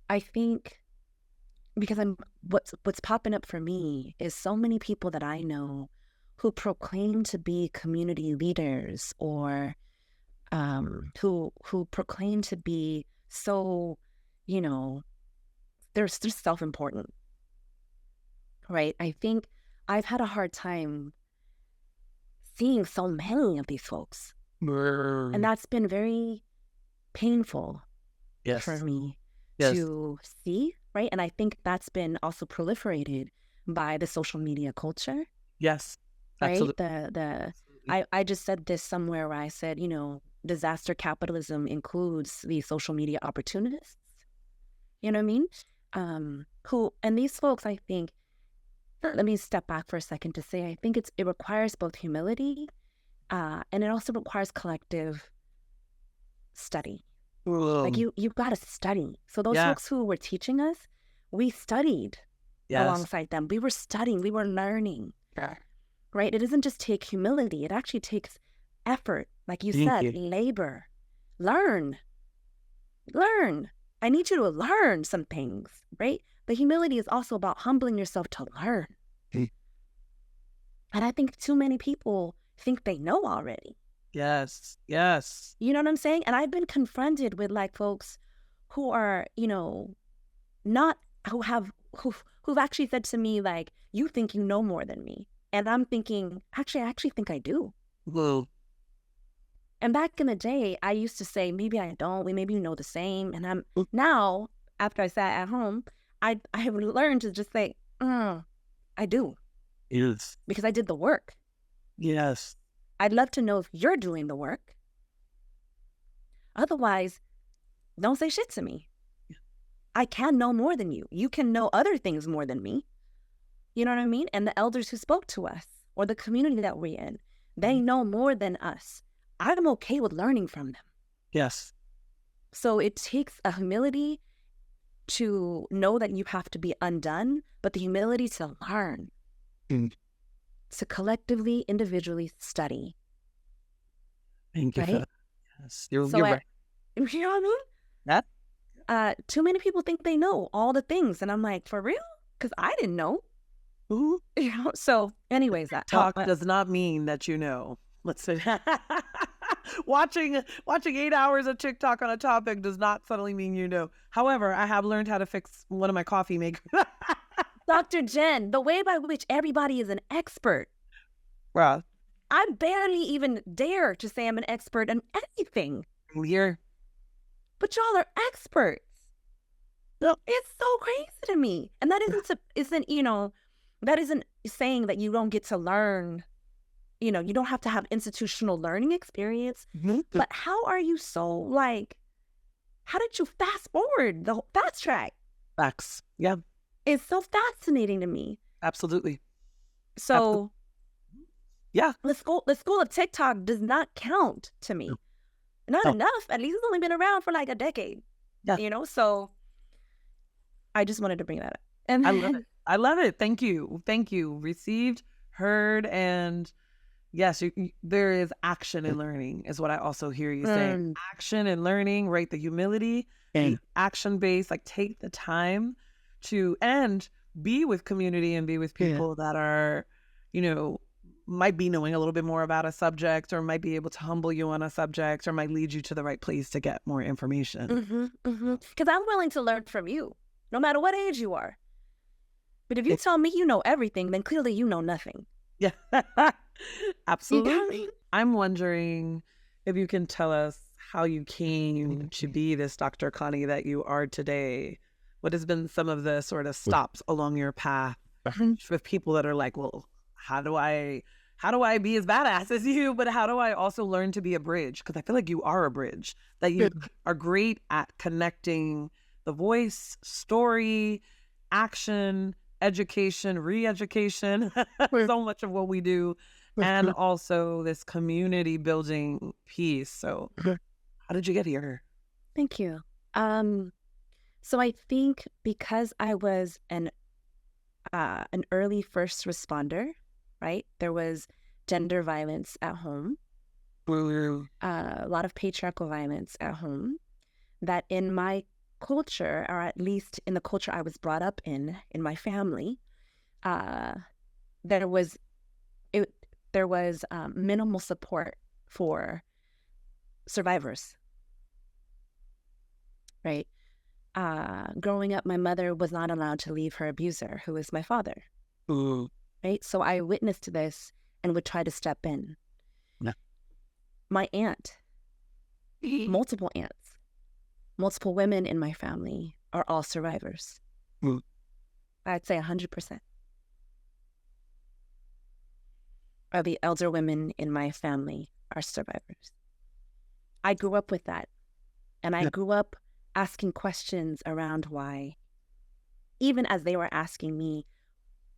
I think because what's popping up for me is so many people that I know who proclaim to be community leaders or who proclaim to be so, they're self-important, right? I think I've had a hard time seeing so many of these folks. And that's been very painful for me to see, right? And I think that's been also proliferated by the social media culture. Yes, right? absolutely. I just said this somewhere where I said, you know, disaster capitalism includes the social media opportunists. You know what I mean? And these folks, I think, let me step back for a second to say, I think it requires both humility and it also requires collective study. Like you've got to study. So those folks who were teaching us, we studied alongside them. We were studying, we were learning. Right? It doesn't just take humility. It actually takes effort. Like you said, labor. Learn. I need you to learn some things, right? But humility is also about humbling yourself to learn. And I think too many people think they know already. Yes. You know what I'm saying? And I've been confronted with like folks who are, you know, who've actually said to me like, you think you know more than me. And I'm thinking, I actually think I do. Whoa. And back in the day, I used to say, maybe I don't. Maybe you know the same. And now, after I sat at home, I have learned to just say, I do. Yes. Because I did the work. Yes. I'd love to know if you're doing the work. Otherwise, don't say shit to me. I can know more than you. You can know other things more than me. You know what I mean? And the elders who spoke to us or the community that we're in, they know more than us. I'm okay with learning from them. Yes. So it takes a humility to know that you have to be undone, but the humility to learn, to collectively, individually study. Thank you. Right? Yes. You're right. You know what I mean? That? Too many people think they know all the things. And I'm like, for real? Because I didn't know. You know, so anyways, that talk does not mean that you know. Let's say watching 8 hours of TikTok on a topic does not suddenly mean you know. However, I have learned how to fix one of my coffee makers. Dr. Jenn, the way by which everybody is an expert. Well, I barely even dare to say I'm an expert in anything. Here. But y'all are experts. No. It's so crazy to me. And that isn't, you know, that isn't saying that you don't get to learn, you know, you don't have to have institutional learning experience. But how are you so, like, how did you fast forward the fast track? Facts. Yeah. It's so fascinating to me. Absolutely. So, yeah. The school of TikTok does not count to me. Not enough. At least it's only been around for like a decade. Yeah. You know, so I just wanted to bring that up. And I love it. Thank you. Received, heard, and yes, there is action in learning is what I also hear you say. Action and learning, right? The humility, the action-based, like take the time to, and be with community and be with people that are, you know, might be knowing a little bit more about a subject or might be able to humble you on a subject or might lead you to the right place to get more information. Because I'm willing to learn from you, no matter what age you are. But if you tell me you know everything, then clearly you know nothing. Yeah, absolutely. You know what I mean? I'm wondering if you can tell us how you came to be this Dr. Connie that you are today. What has been some of the sort of stops along your path with people that are like, well, how do I be as badass as you, but how do I also learn to be a bridge? Because I feel like you are a bridge, that you are great at connecting the voice, story, action, education, re-education, so much of what we do, and also this community building piece. So how did you get here? Thank you. So I think because I was an early first responder, right? There was gender violence at home, a lot of patriarchal violence at home, that in my culture, or at least in the culture I was brought up in my family, there was minimal support for survivors, right? Growing up, my mother was not allowed to leave her abuser, who is my father. right? So I witnessed this and would try to step in. Yeah. My aunt, multiple aunts, multiple women in my family are all survivors. I'd say 100% of the elder women in my family are survivors. I grew up with that. And I grew up asking questions around why, even as they were asking me,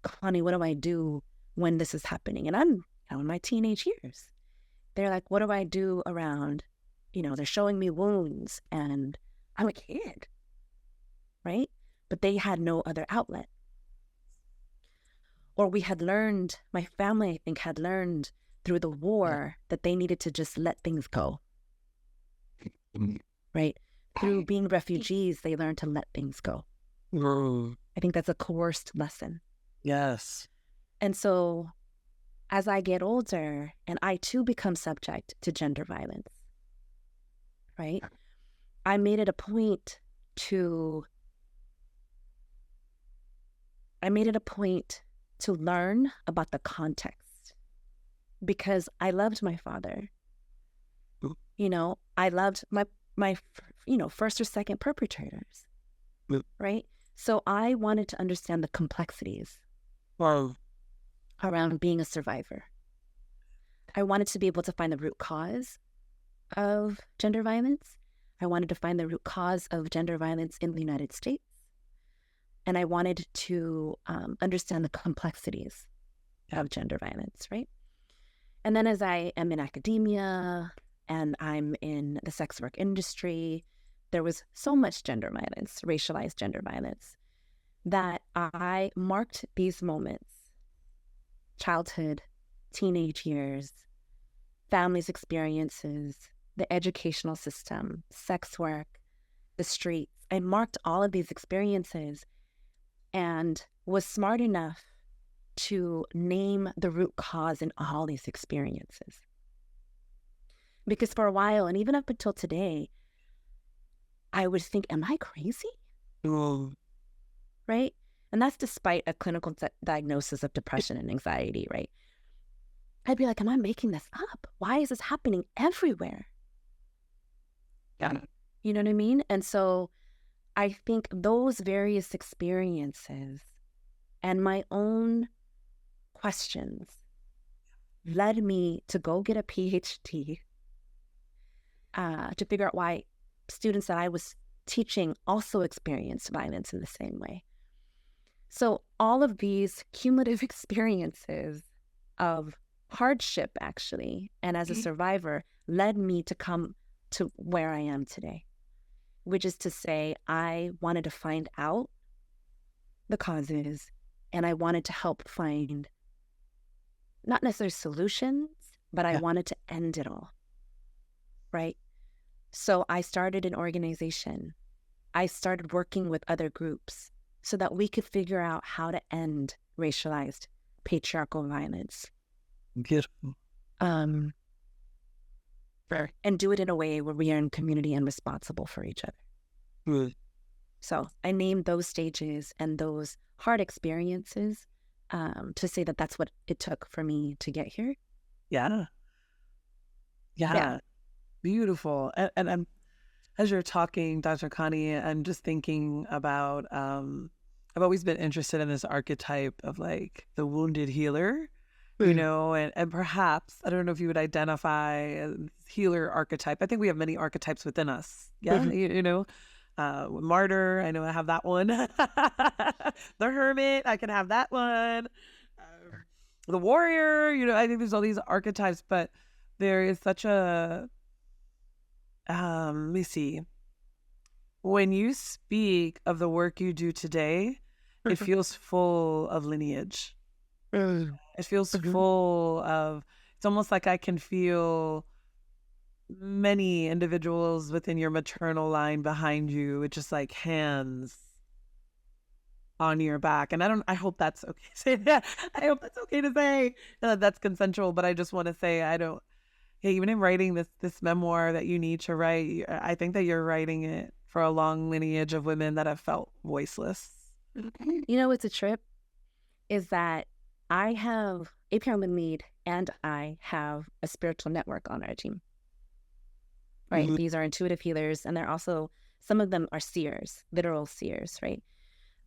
Connie, what do I do when this is happening? And I'm in my teenage years. They're like, what do I do around, they're showing me wounds and I'm a kid, right? But they had no other outlet. Or we had learned, my family, I think, had learned through the war that they needed to just let things go, right? Through being refugees, they learned to let things go. I think that's a coerced lesson. Yes. And so as I get older and I too become subject to gender violence, right? I made it a point to learn about the context, because I loved my father. I loved my first or second perpetrators, right? So I wanted to understand the complexities around being a survivor. I wanted to be able to find the root cause of gender violence. I wanted to find the root cause of gender violence in the United States. And I wanted to understand the complexities of gender violence, right? And then as I am in academia and I'm in the sex work industry, there was so much gender violence, racialized gender violence, that I marked these moments, childhood, teenage years, families' experiences, the educational system, sex work, the streets. I marked all of these experiences and was smart enough to name the root cause in all these experiences. Because for a while, and even up until today, I would think, am I crazy? Right? And that's despite a clinical diagnosis of depression and anxiety, right? I'd be like, am I making this up? Why is this happening everywhere? Yeah. You know what I mean? And so I think those various experiences and my own questions led me to go get a PhD to figure out why students that I was teaching also experienced violence in the same way. So all of these cumulative experiences of hardship, actually, and as a survivor, led me to come to where I am today, which is to say I wanted to find out the causes and I wanted to help find not necessarily solutions, but I wanted to end it all, right? So I started an organization. I started working with other groups so that we could figure out how to end racialized patriarchal violence. Beautiful. And do it in a way where we are in community and responsible for each other. So I named those stages and those hard experiences to say that that's what it took for me to get here. Yeah. Beautiful. And I'm, as you're talking, Dr. Connie, I'm just thinking about, I've always been interested in this archetype of like the wounded healer, and perhaps, I don't know if you would identify a healer archetype. I think we have many archetypes within us. Yeah. Martyr, I know I have that one. The hermit, I can have that one. The warrior, I think there's all these archetypes, but there is such a, let me see. When you speak of the work you do today, it feels full of lineage. It feels full of, it's almost like I can feel many individuals within your maternal line behind you with just like hands on your back. And I hope that's okay. I hope that's okay to say that's consensual, but I just want to say, even in writing this memoir that you need to write, I think that you're writing it for a long lineage of women that have felt voiceless. What's a trip is that API Women Lead, and I have a spiritual network on our team, right? Mhm. These are intuitive healers, and they're also, some of them are seers, literal seers, right?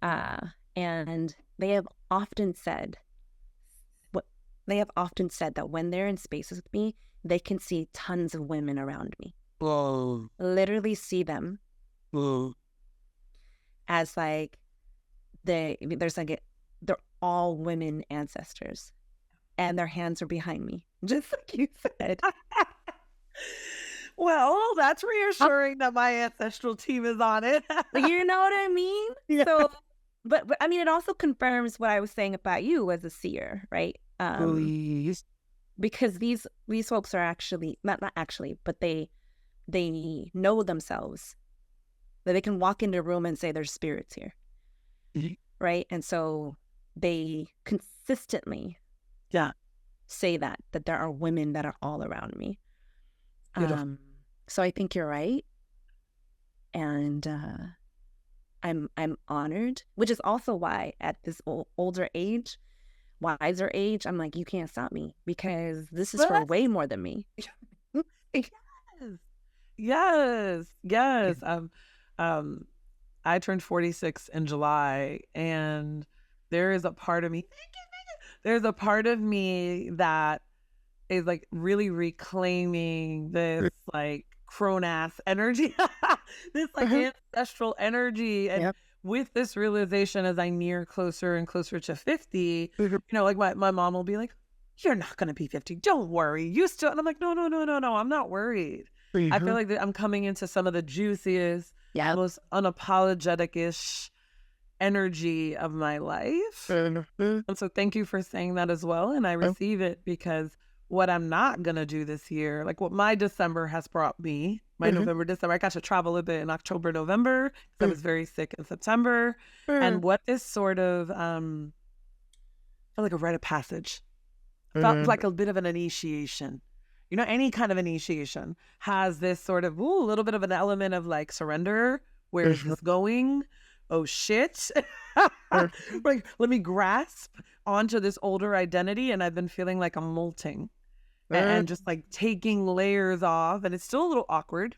And they have often said that when they're in spaces with me, they can see tons of women around me. Whoa. Literally see them Whoa. as like they're all women ancestors, and their hands are behind me, just like you said. Well, that's reassuring that my ancestral team is on it. You know what I mean? Yeah. So, but I mean, it also confirms what I was saying about you as a seer, right? Please. Because these folks are actually not actually, but they know themselves, that they can walk into a room and say there's spirits here, right? And so they consistently say that there are women that are all around me. So I think you're right, and I'm honored, which is also why at this older age, wiser age, I'm like, you can't stop me, because this is for way more than me. Yes. I turned 46 in July, and there is a part of me. There's a part of me that is like really reclaiming this like crone ass energy, this like ancestral energy, and with this realization as I near closer and closer to 50, you know, like my mom will be like, "You're not gonna be 50. Don't worry. You still," and I'm like, no, I'm not worried. I feel like I'm coming into some of the juiciest, most unapologetic-ish energy of my life. And so thank you for saying that as well. And I receive it, because what I'm not going to do this year, like what my December has brought me, my November, December, I got to travel a bit in October, November, because I was very sick in September. And what this sort of, felt like a rite of passage. Felt like a bit of an initiation. You know, any kind of initiation has this sort of, a little bit of an element of like surrender. Where is this going? Oh, shit. Like, let me grasp onto this older identity. And I've been feeling like I'm molting and just like taking layers off. And it's still a little awkward,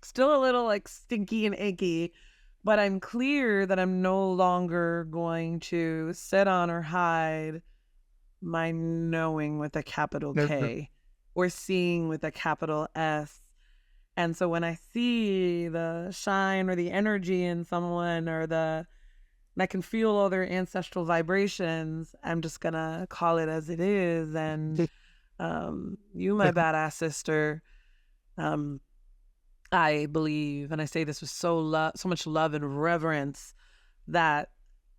still a little like stinky and achy. But I'm clear that I'm no longer going to sit on or hide my knowing with a capital K. Or seeing with a capital S. And so when I see the shine or the energy in someone, and I can feel all their ancestral vibrations, I'm just gonna call it as it is. And you, my badass sister, I believe, and I say this with so much love and reverence, that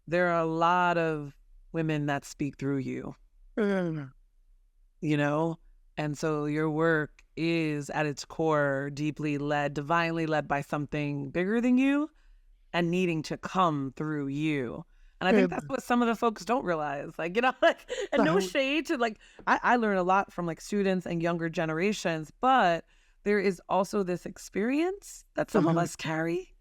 there are a lot of women that speak through you. You know? And so your work is at its core deeply led, divinely led by something bigger than you and needing to come through you. And I think that's what some of the folks don't realize. Like, you know, like, and no shade to like, I learn a lot from like students and younger generations, but there is also this experience that some of us carry.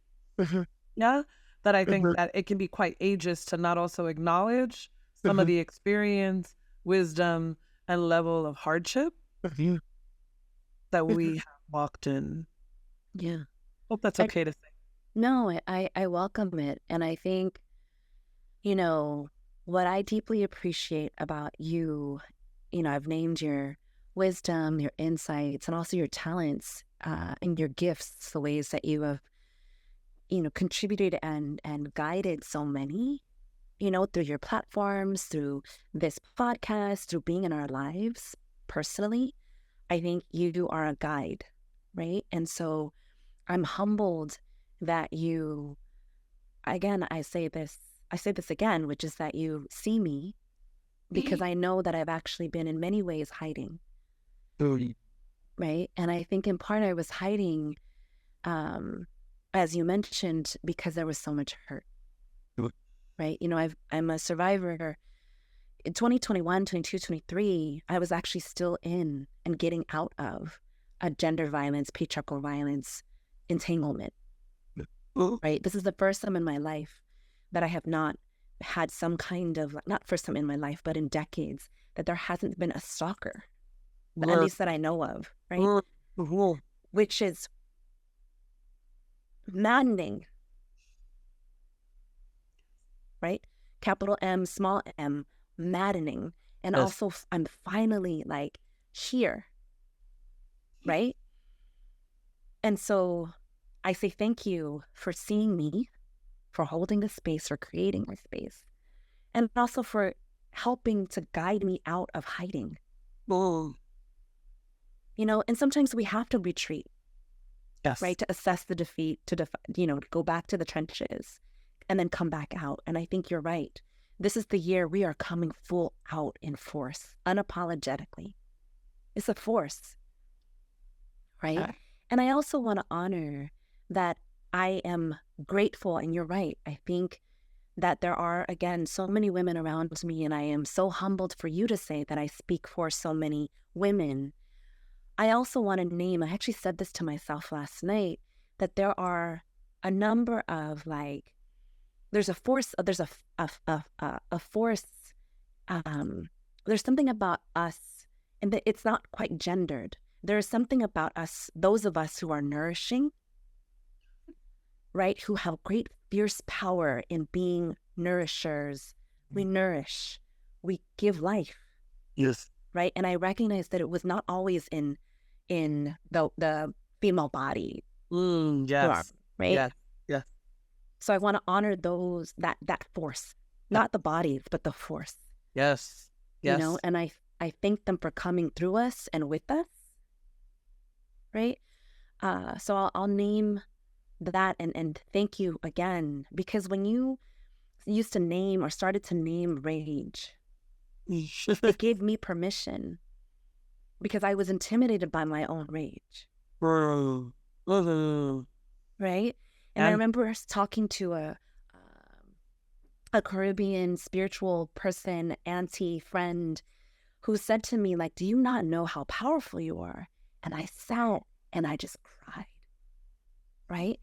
Yeah. That I think that it can be quite ageist to not also acknowledge some of the experience, wisdom, and level of hardship that we have walked in. Yeah. Hope that's okay to say. No, I welcome it. And I think, you know, what I deeply appreciate about you, you know, I've named your wisdom, your insights, and also your talents and your gifts, the ways that you have, you know, contributed and guided so many, you know, through your platforms, through this podcast, through being in our lives personally. I think you are a guide, right? And so I'm humbled that you, again, I say this again, which is that you see me, because I know that I've actually been in many ways hiding, right? And I think in part I was hiding, as you mentioned, because there was so much hurt, right? You know, I'm a survivor. In 2021, 22, 23, I was actually still in and getting out of a gender violence, patriarchal violence entanglement, right? This is the first time in my life that I have not had some kind of, not first time in my life, but in decades, that there hasn't been a stalker, at least that I know of, right? Which is maddening, right? Capital M, small m, maddening. And also, I'm finally like here, right? And so I say thank you for seeing me, for holding the space, for creating my space, and also for helping to guide me out of hiding. You know, and sometimes we have to retreat, right, to assess the defeat, to go back to the trenches and then come back out. And I think you're right. This is the year we are coming full out in force, unapologetically. It's a force, right? And I also want to honor that I am grateful, and you're right. I think that there are, again, so many women around me, and I am so humbled for you to say that I speak for so many women. I also want to name, I actually said this to myself last night, that there are a number of there's a force, there's a force, there's something about us, and that it's not quite gendered. There is something about us, those of us who are nourishing, right, who have great fierce power in being nourishers. We nourish, we give life. Yes. Right. And I recognize that it was not always in the female body. Yes. Right. Yes. Yes. So I want to honor those, that force, not the bodies, but the force. Yes. Yes. You know, and I thank them for coming through us and with us. Right. So I'll name that and thank you again, because when you used to name or started to name rage, it gave me permission, because I was intimidated by my own rage. Right? And I remember talking to a Caribbean spiritual person, auntie, friend, who said to me, like, do you not know how powerful you are? And I sat and I just cried. Right?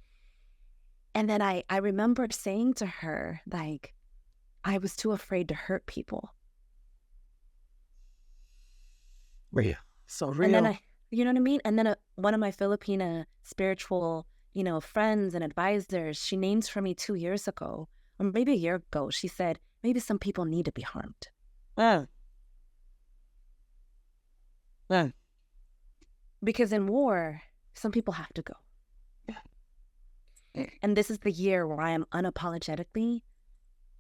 And then I remember saying to her, like, I was too afraid to hurt people. Real. So real. And then you know what I mean? And then one of my Filipina spiritual, friends and advisors, she named for me 2 years ago, or maybe a year ago, she said, maybe some people need to be harmed. Because in war, some people have to go. And this is the year where I am unapologetically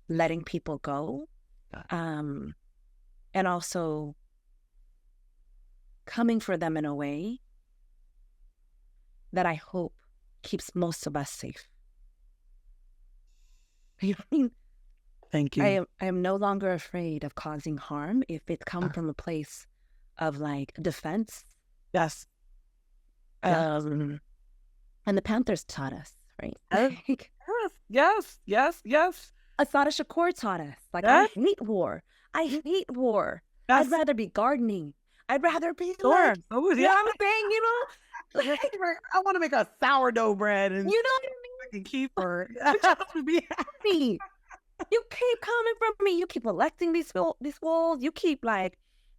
letting people go. And also coming for them in a way that I hope keeps most of us safe. You know what I mean? Thank you. I am no longer afraid of causing harm if it comes from a place of defense. Yes. And the Panthers taught us, right? Yes. Assata Shakur taught us. I hate war. I hate war. Yes. I'd rather be gardening. I'd rather be Sure. I'm saying, I want to make a sourdough bread and you know what I mean? Keep her. Be happy. You keep coming from me. You keep electing these walls. You keep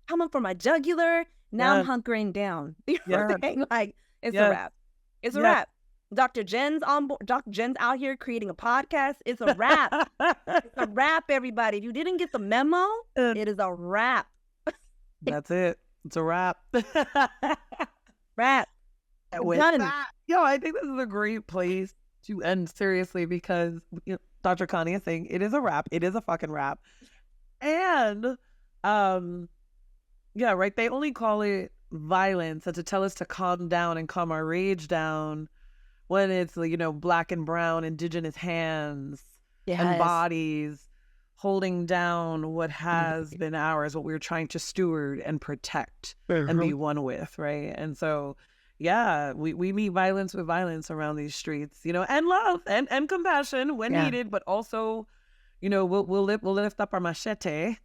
coming for my jugular. Now I'm hunkering down. You know what I'm saying? It's a wrap. It's a wrap. Dr. Jenn's on board. Dr. Jenn's out here creating a podcast. It's a wrap. It's a wrap, everybody. If you didn't get the memo, it is a wrap. That's it. It's a wrap. Wrap. With Done. That, I think this is a great place to end seriously, because Dr. Connie is saying it is a wrap. It is a fucking wrap. And right, they only call it violence and to tell us to calm down and calm our rage down when it's Black and brown indigenous hands and bodies holding down what has been ours, what we're trying to steward and protect and be one with, right? And so we meet violence with violence around these streets, and love and compassion when needed, but also we'll lift up our machete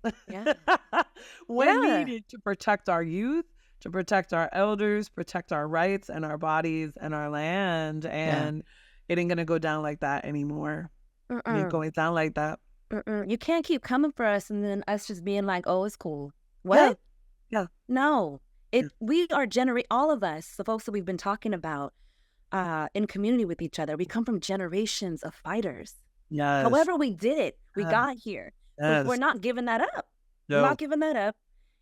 when needed to protect our youth, to protect our elders, protect our rights and our bodies and our land. And it ain't gonna go down like that anymore. It ain't going down like that. You can't keep coming for us and then us just being like, oh, it's cool. What? Yeah. No. We are all of us, the folks that we've been talking about in community with each other, we come from generations of fighters. Yes. However we did it, we got here. Yes. We're not giving that up. No. We're not giving that up.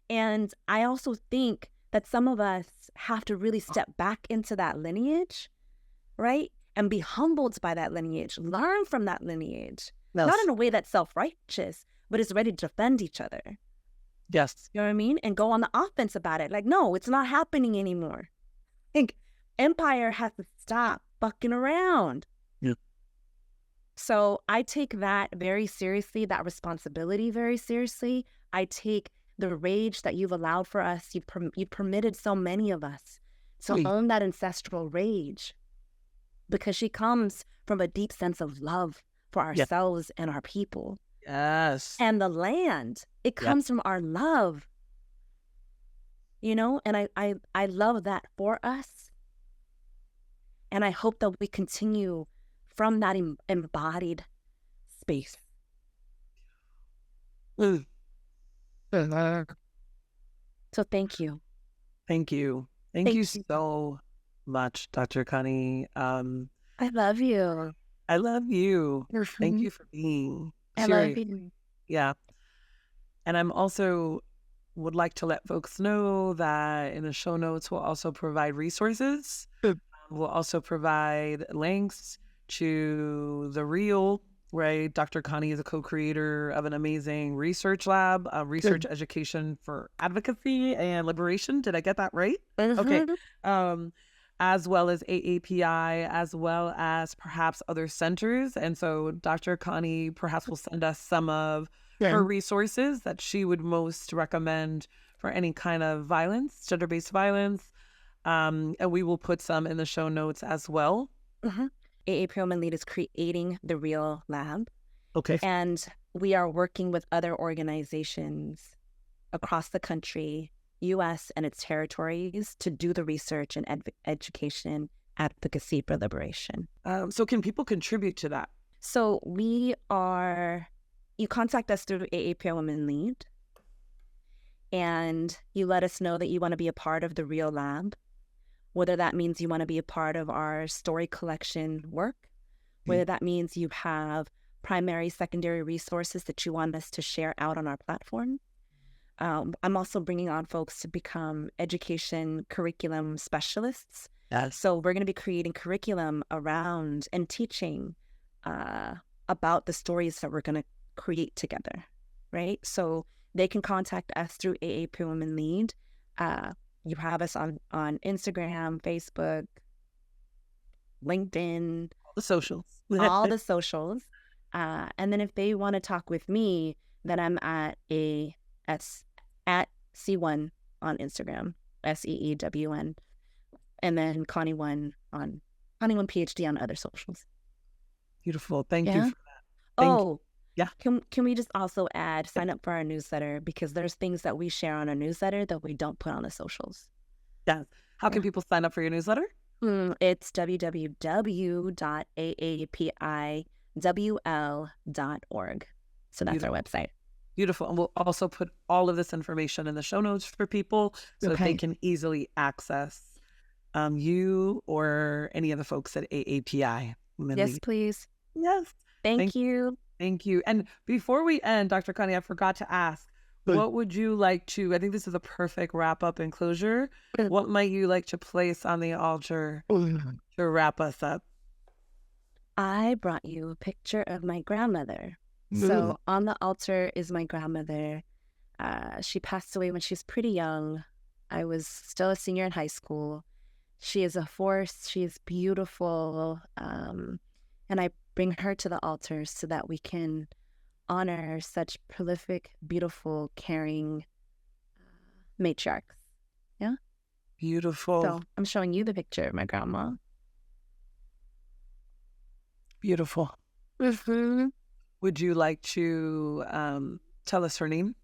And I also think that some of us have to really step back into that lineage, right? And be humbled by that lineage, learn from that lineage. Yes. Not in a way that's self-righteous, but is ready to defend each other. Yes. You know what I mean? And go on the offense about it. Like, no, it's not happening anymore. I think empire has to stop fucking around. Yeah. So I take that very seriously, that responsibility very seriously. I take the rage that you've allowed for us. You permitted so many of us to own that ancestral rage, because she comes from a deep sense of love for ourselves and our people. Yes. And the land, it comes from our love. You know, and I love that for us. And I hope that we continue from that embodied space. So thank you. Thank you. Thank you so much, Dr. Connie. I love you. I love you. Thank you for being I love you. Yeah. And I'm also would like to let folks know that in the show notes, we'll also provide resources. We'll also provide links to the Reel, right? Dr. Connie is a co-creator of an amazing research lab, research education for advocacy and liberation. Did I get that right? Okay. As well as AAPI, as well as perhaps other centers. And so Dr. Connie perhaps will send us some of her resources that she would most recommend for any kind of violence, gender-based violence. And we will put some in the show notes as well. AAPI Women Lead is creating the Reel Lab. Okay. And we are working with other organizations across the country, U.S. and its territories, to do the research and education advocacy for liberation. So can people contribute to that? So you contact us through AAPI Women Lead, and you let us know that you want to be a part of the Reel Lab, whether that means you want to be a part of our story collection work, whether that means you have primary, secondary resources that you want us to share out on our platform. I'm also bringing on folks to become education curriculum specialists. So we're going to be creating curriculum around and teaching about the stories that we're going to create together, right? So they can contact us through AAPI Women Lead. You have us on Instagram, Facebook, LinkedIn. All the socials. All the socials. And then if they want to talk with me, then I'm at Seewun on Instagram, SEEWN. And then Connie Wun PhD on other socials. Beautiful. Thank you for that. Yeah. Can we just also add, sign up for our newsletter, because there's things that we share on our newsletter that we don't put on the socials. Yeah. How can people sign up for your newsletter? It's www.aapiwl.org. So that's our website. Beautiful. And we'll also put all of this information in the show notes for people so that they can easily access you or any of the folks at AAPI. Yes, please. Yes. Thank you. Thank you. And before we end, Dr. Connie, I forgot to ask, what would you like to, I think this is a perfect wrap up and closure. What might you like to place on the altar to wrap us up? I brought you a picture of my grandmother. So on the altar is my grandmother. She passed away when she was pretty young. I was still a senior in high school. She is a force. She is beautiful. And I bring her to the altar so that we can honor such prolific, beautiful, caring matriarchs. Yeah? Beautiful. So I'm showing you the picture of my grandma. Beautiful. Would you like to tell us her name?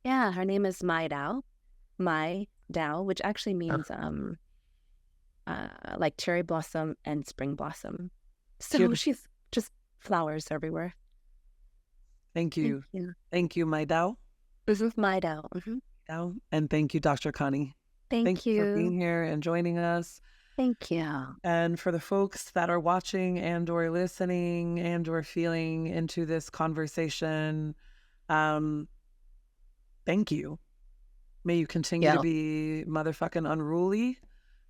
Yeah, her name is Muay Dao, which actually means like cherry blossom and spring blossom. So she's just flowers everywhere. Thank you. Thank you. Thank you, my Dao. This is my Dao. Dao. And thank you, Dr. Connie. Thank you for you. being here and joining us. Thank you. And for the folks that are watching and or listening and or feeling into this conversation, thank you. May you continue to be motherfucking unruly.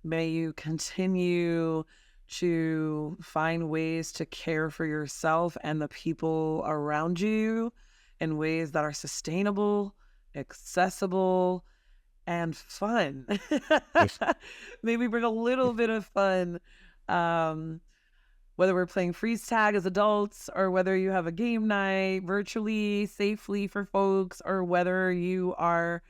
May you continue to find ways to care for yourself and the people around you in ways that are sustainable, accessible, and fun. Maybe bring a little bit of fun, whether we're playing freeze tag as adults or whether you have a game night virtually, safely for folks, or whether you are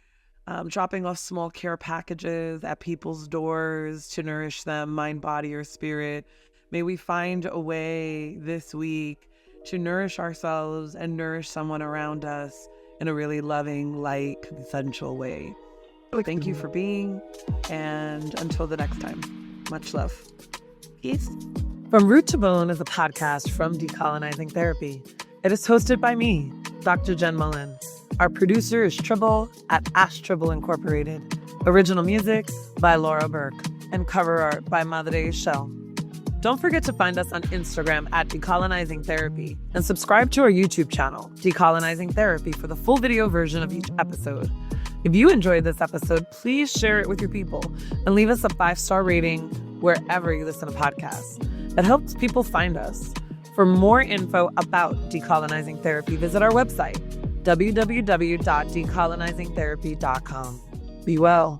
dropping off small care packages at people's doors to nourish them, mind, body, or spirit. May we find a way this week to nourish ourselves and nourish someone around us in a really loving, light, consensual way. Thank you for being, and until the next time, much love. Peace. From Root to Bone is a podcast from Decolonizing Therapy. It is hosted by me, Dr. Jenn Mullen. Our producer is Tribble at Ash Tribble Incorporated. Original music by Laura Burke and cover art by Madre Shell. Don't forget to find us on Instagram at Decolonizing Therapy and subscribe to our YouTube channel, Decolonizing Therapy, for the full video version of each episode. If you enjoyed this episode, please share it with your people and leave us a 5-star rating wherever you listen to podcasts. That helps people find us. For more info about Decolonizing Therapy, visit our website, www.decolonizingtherapy.com. Be well.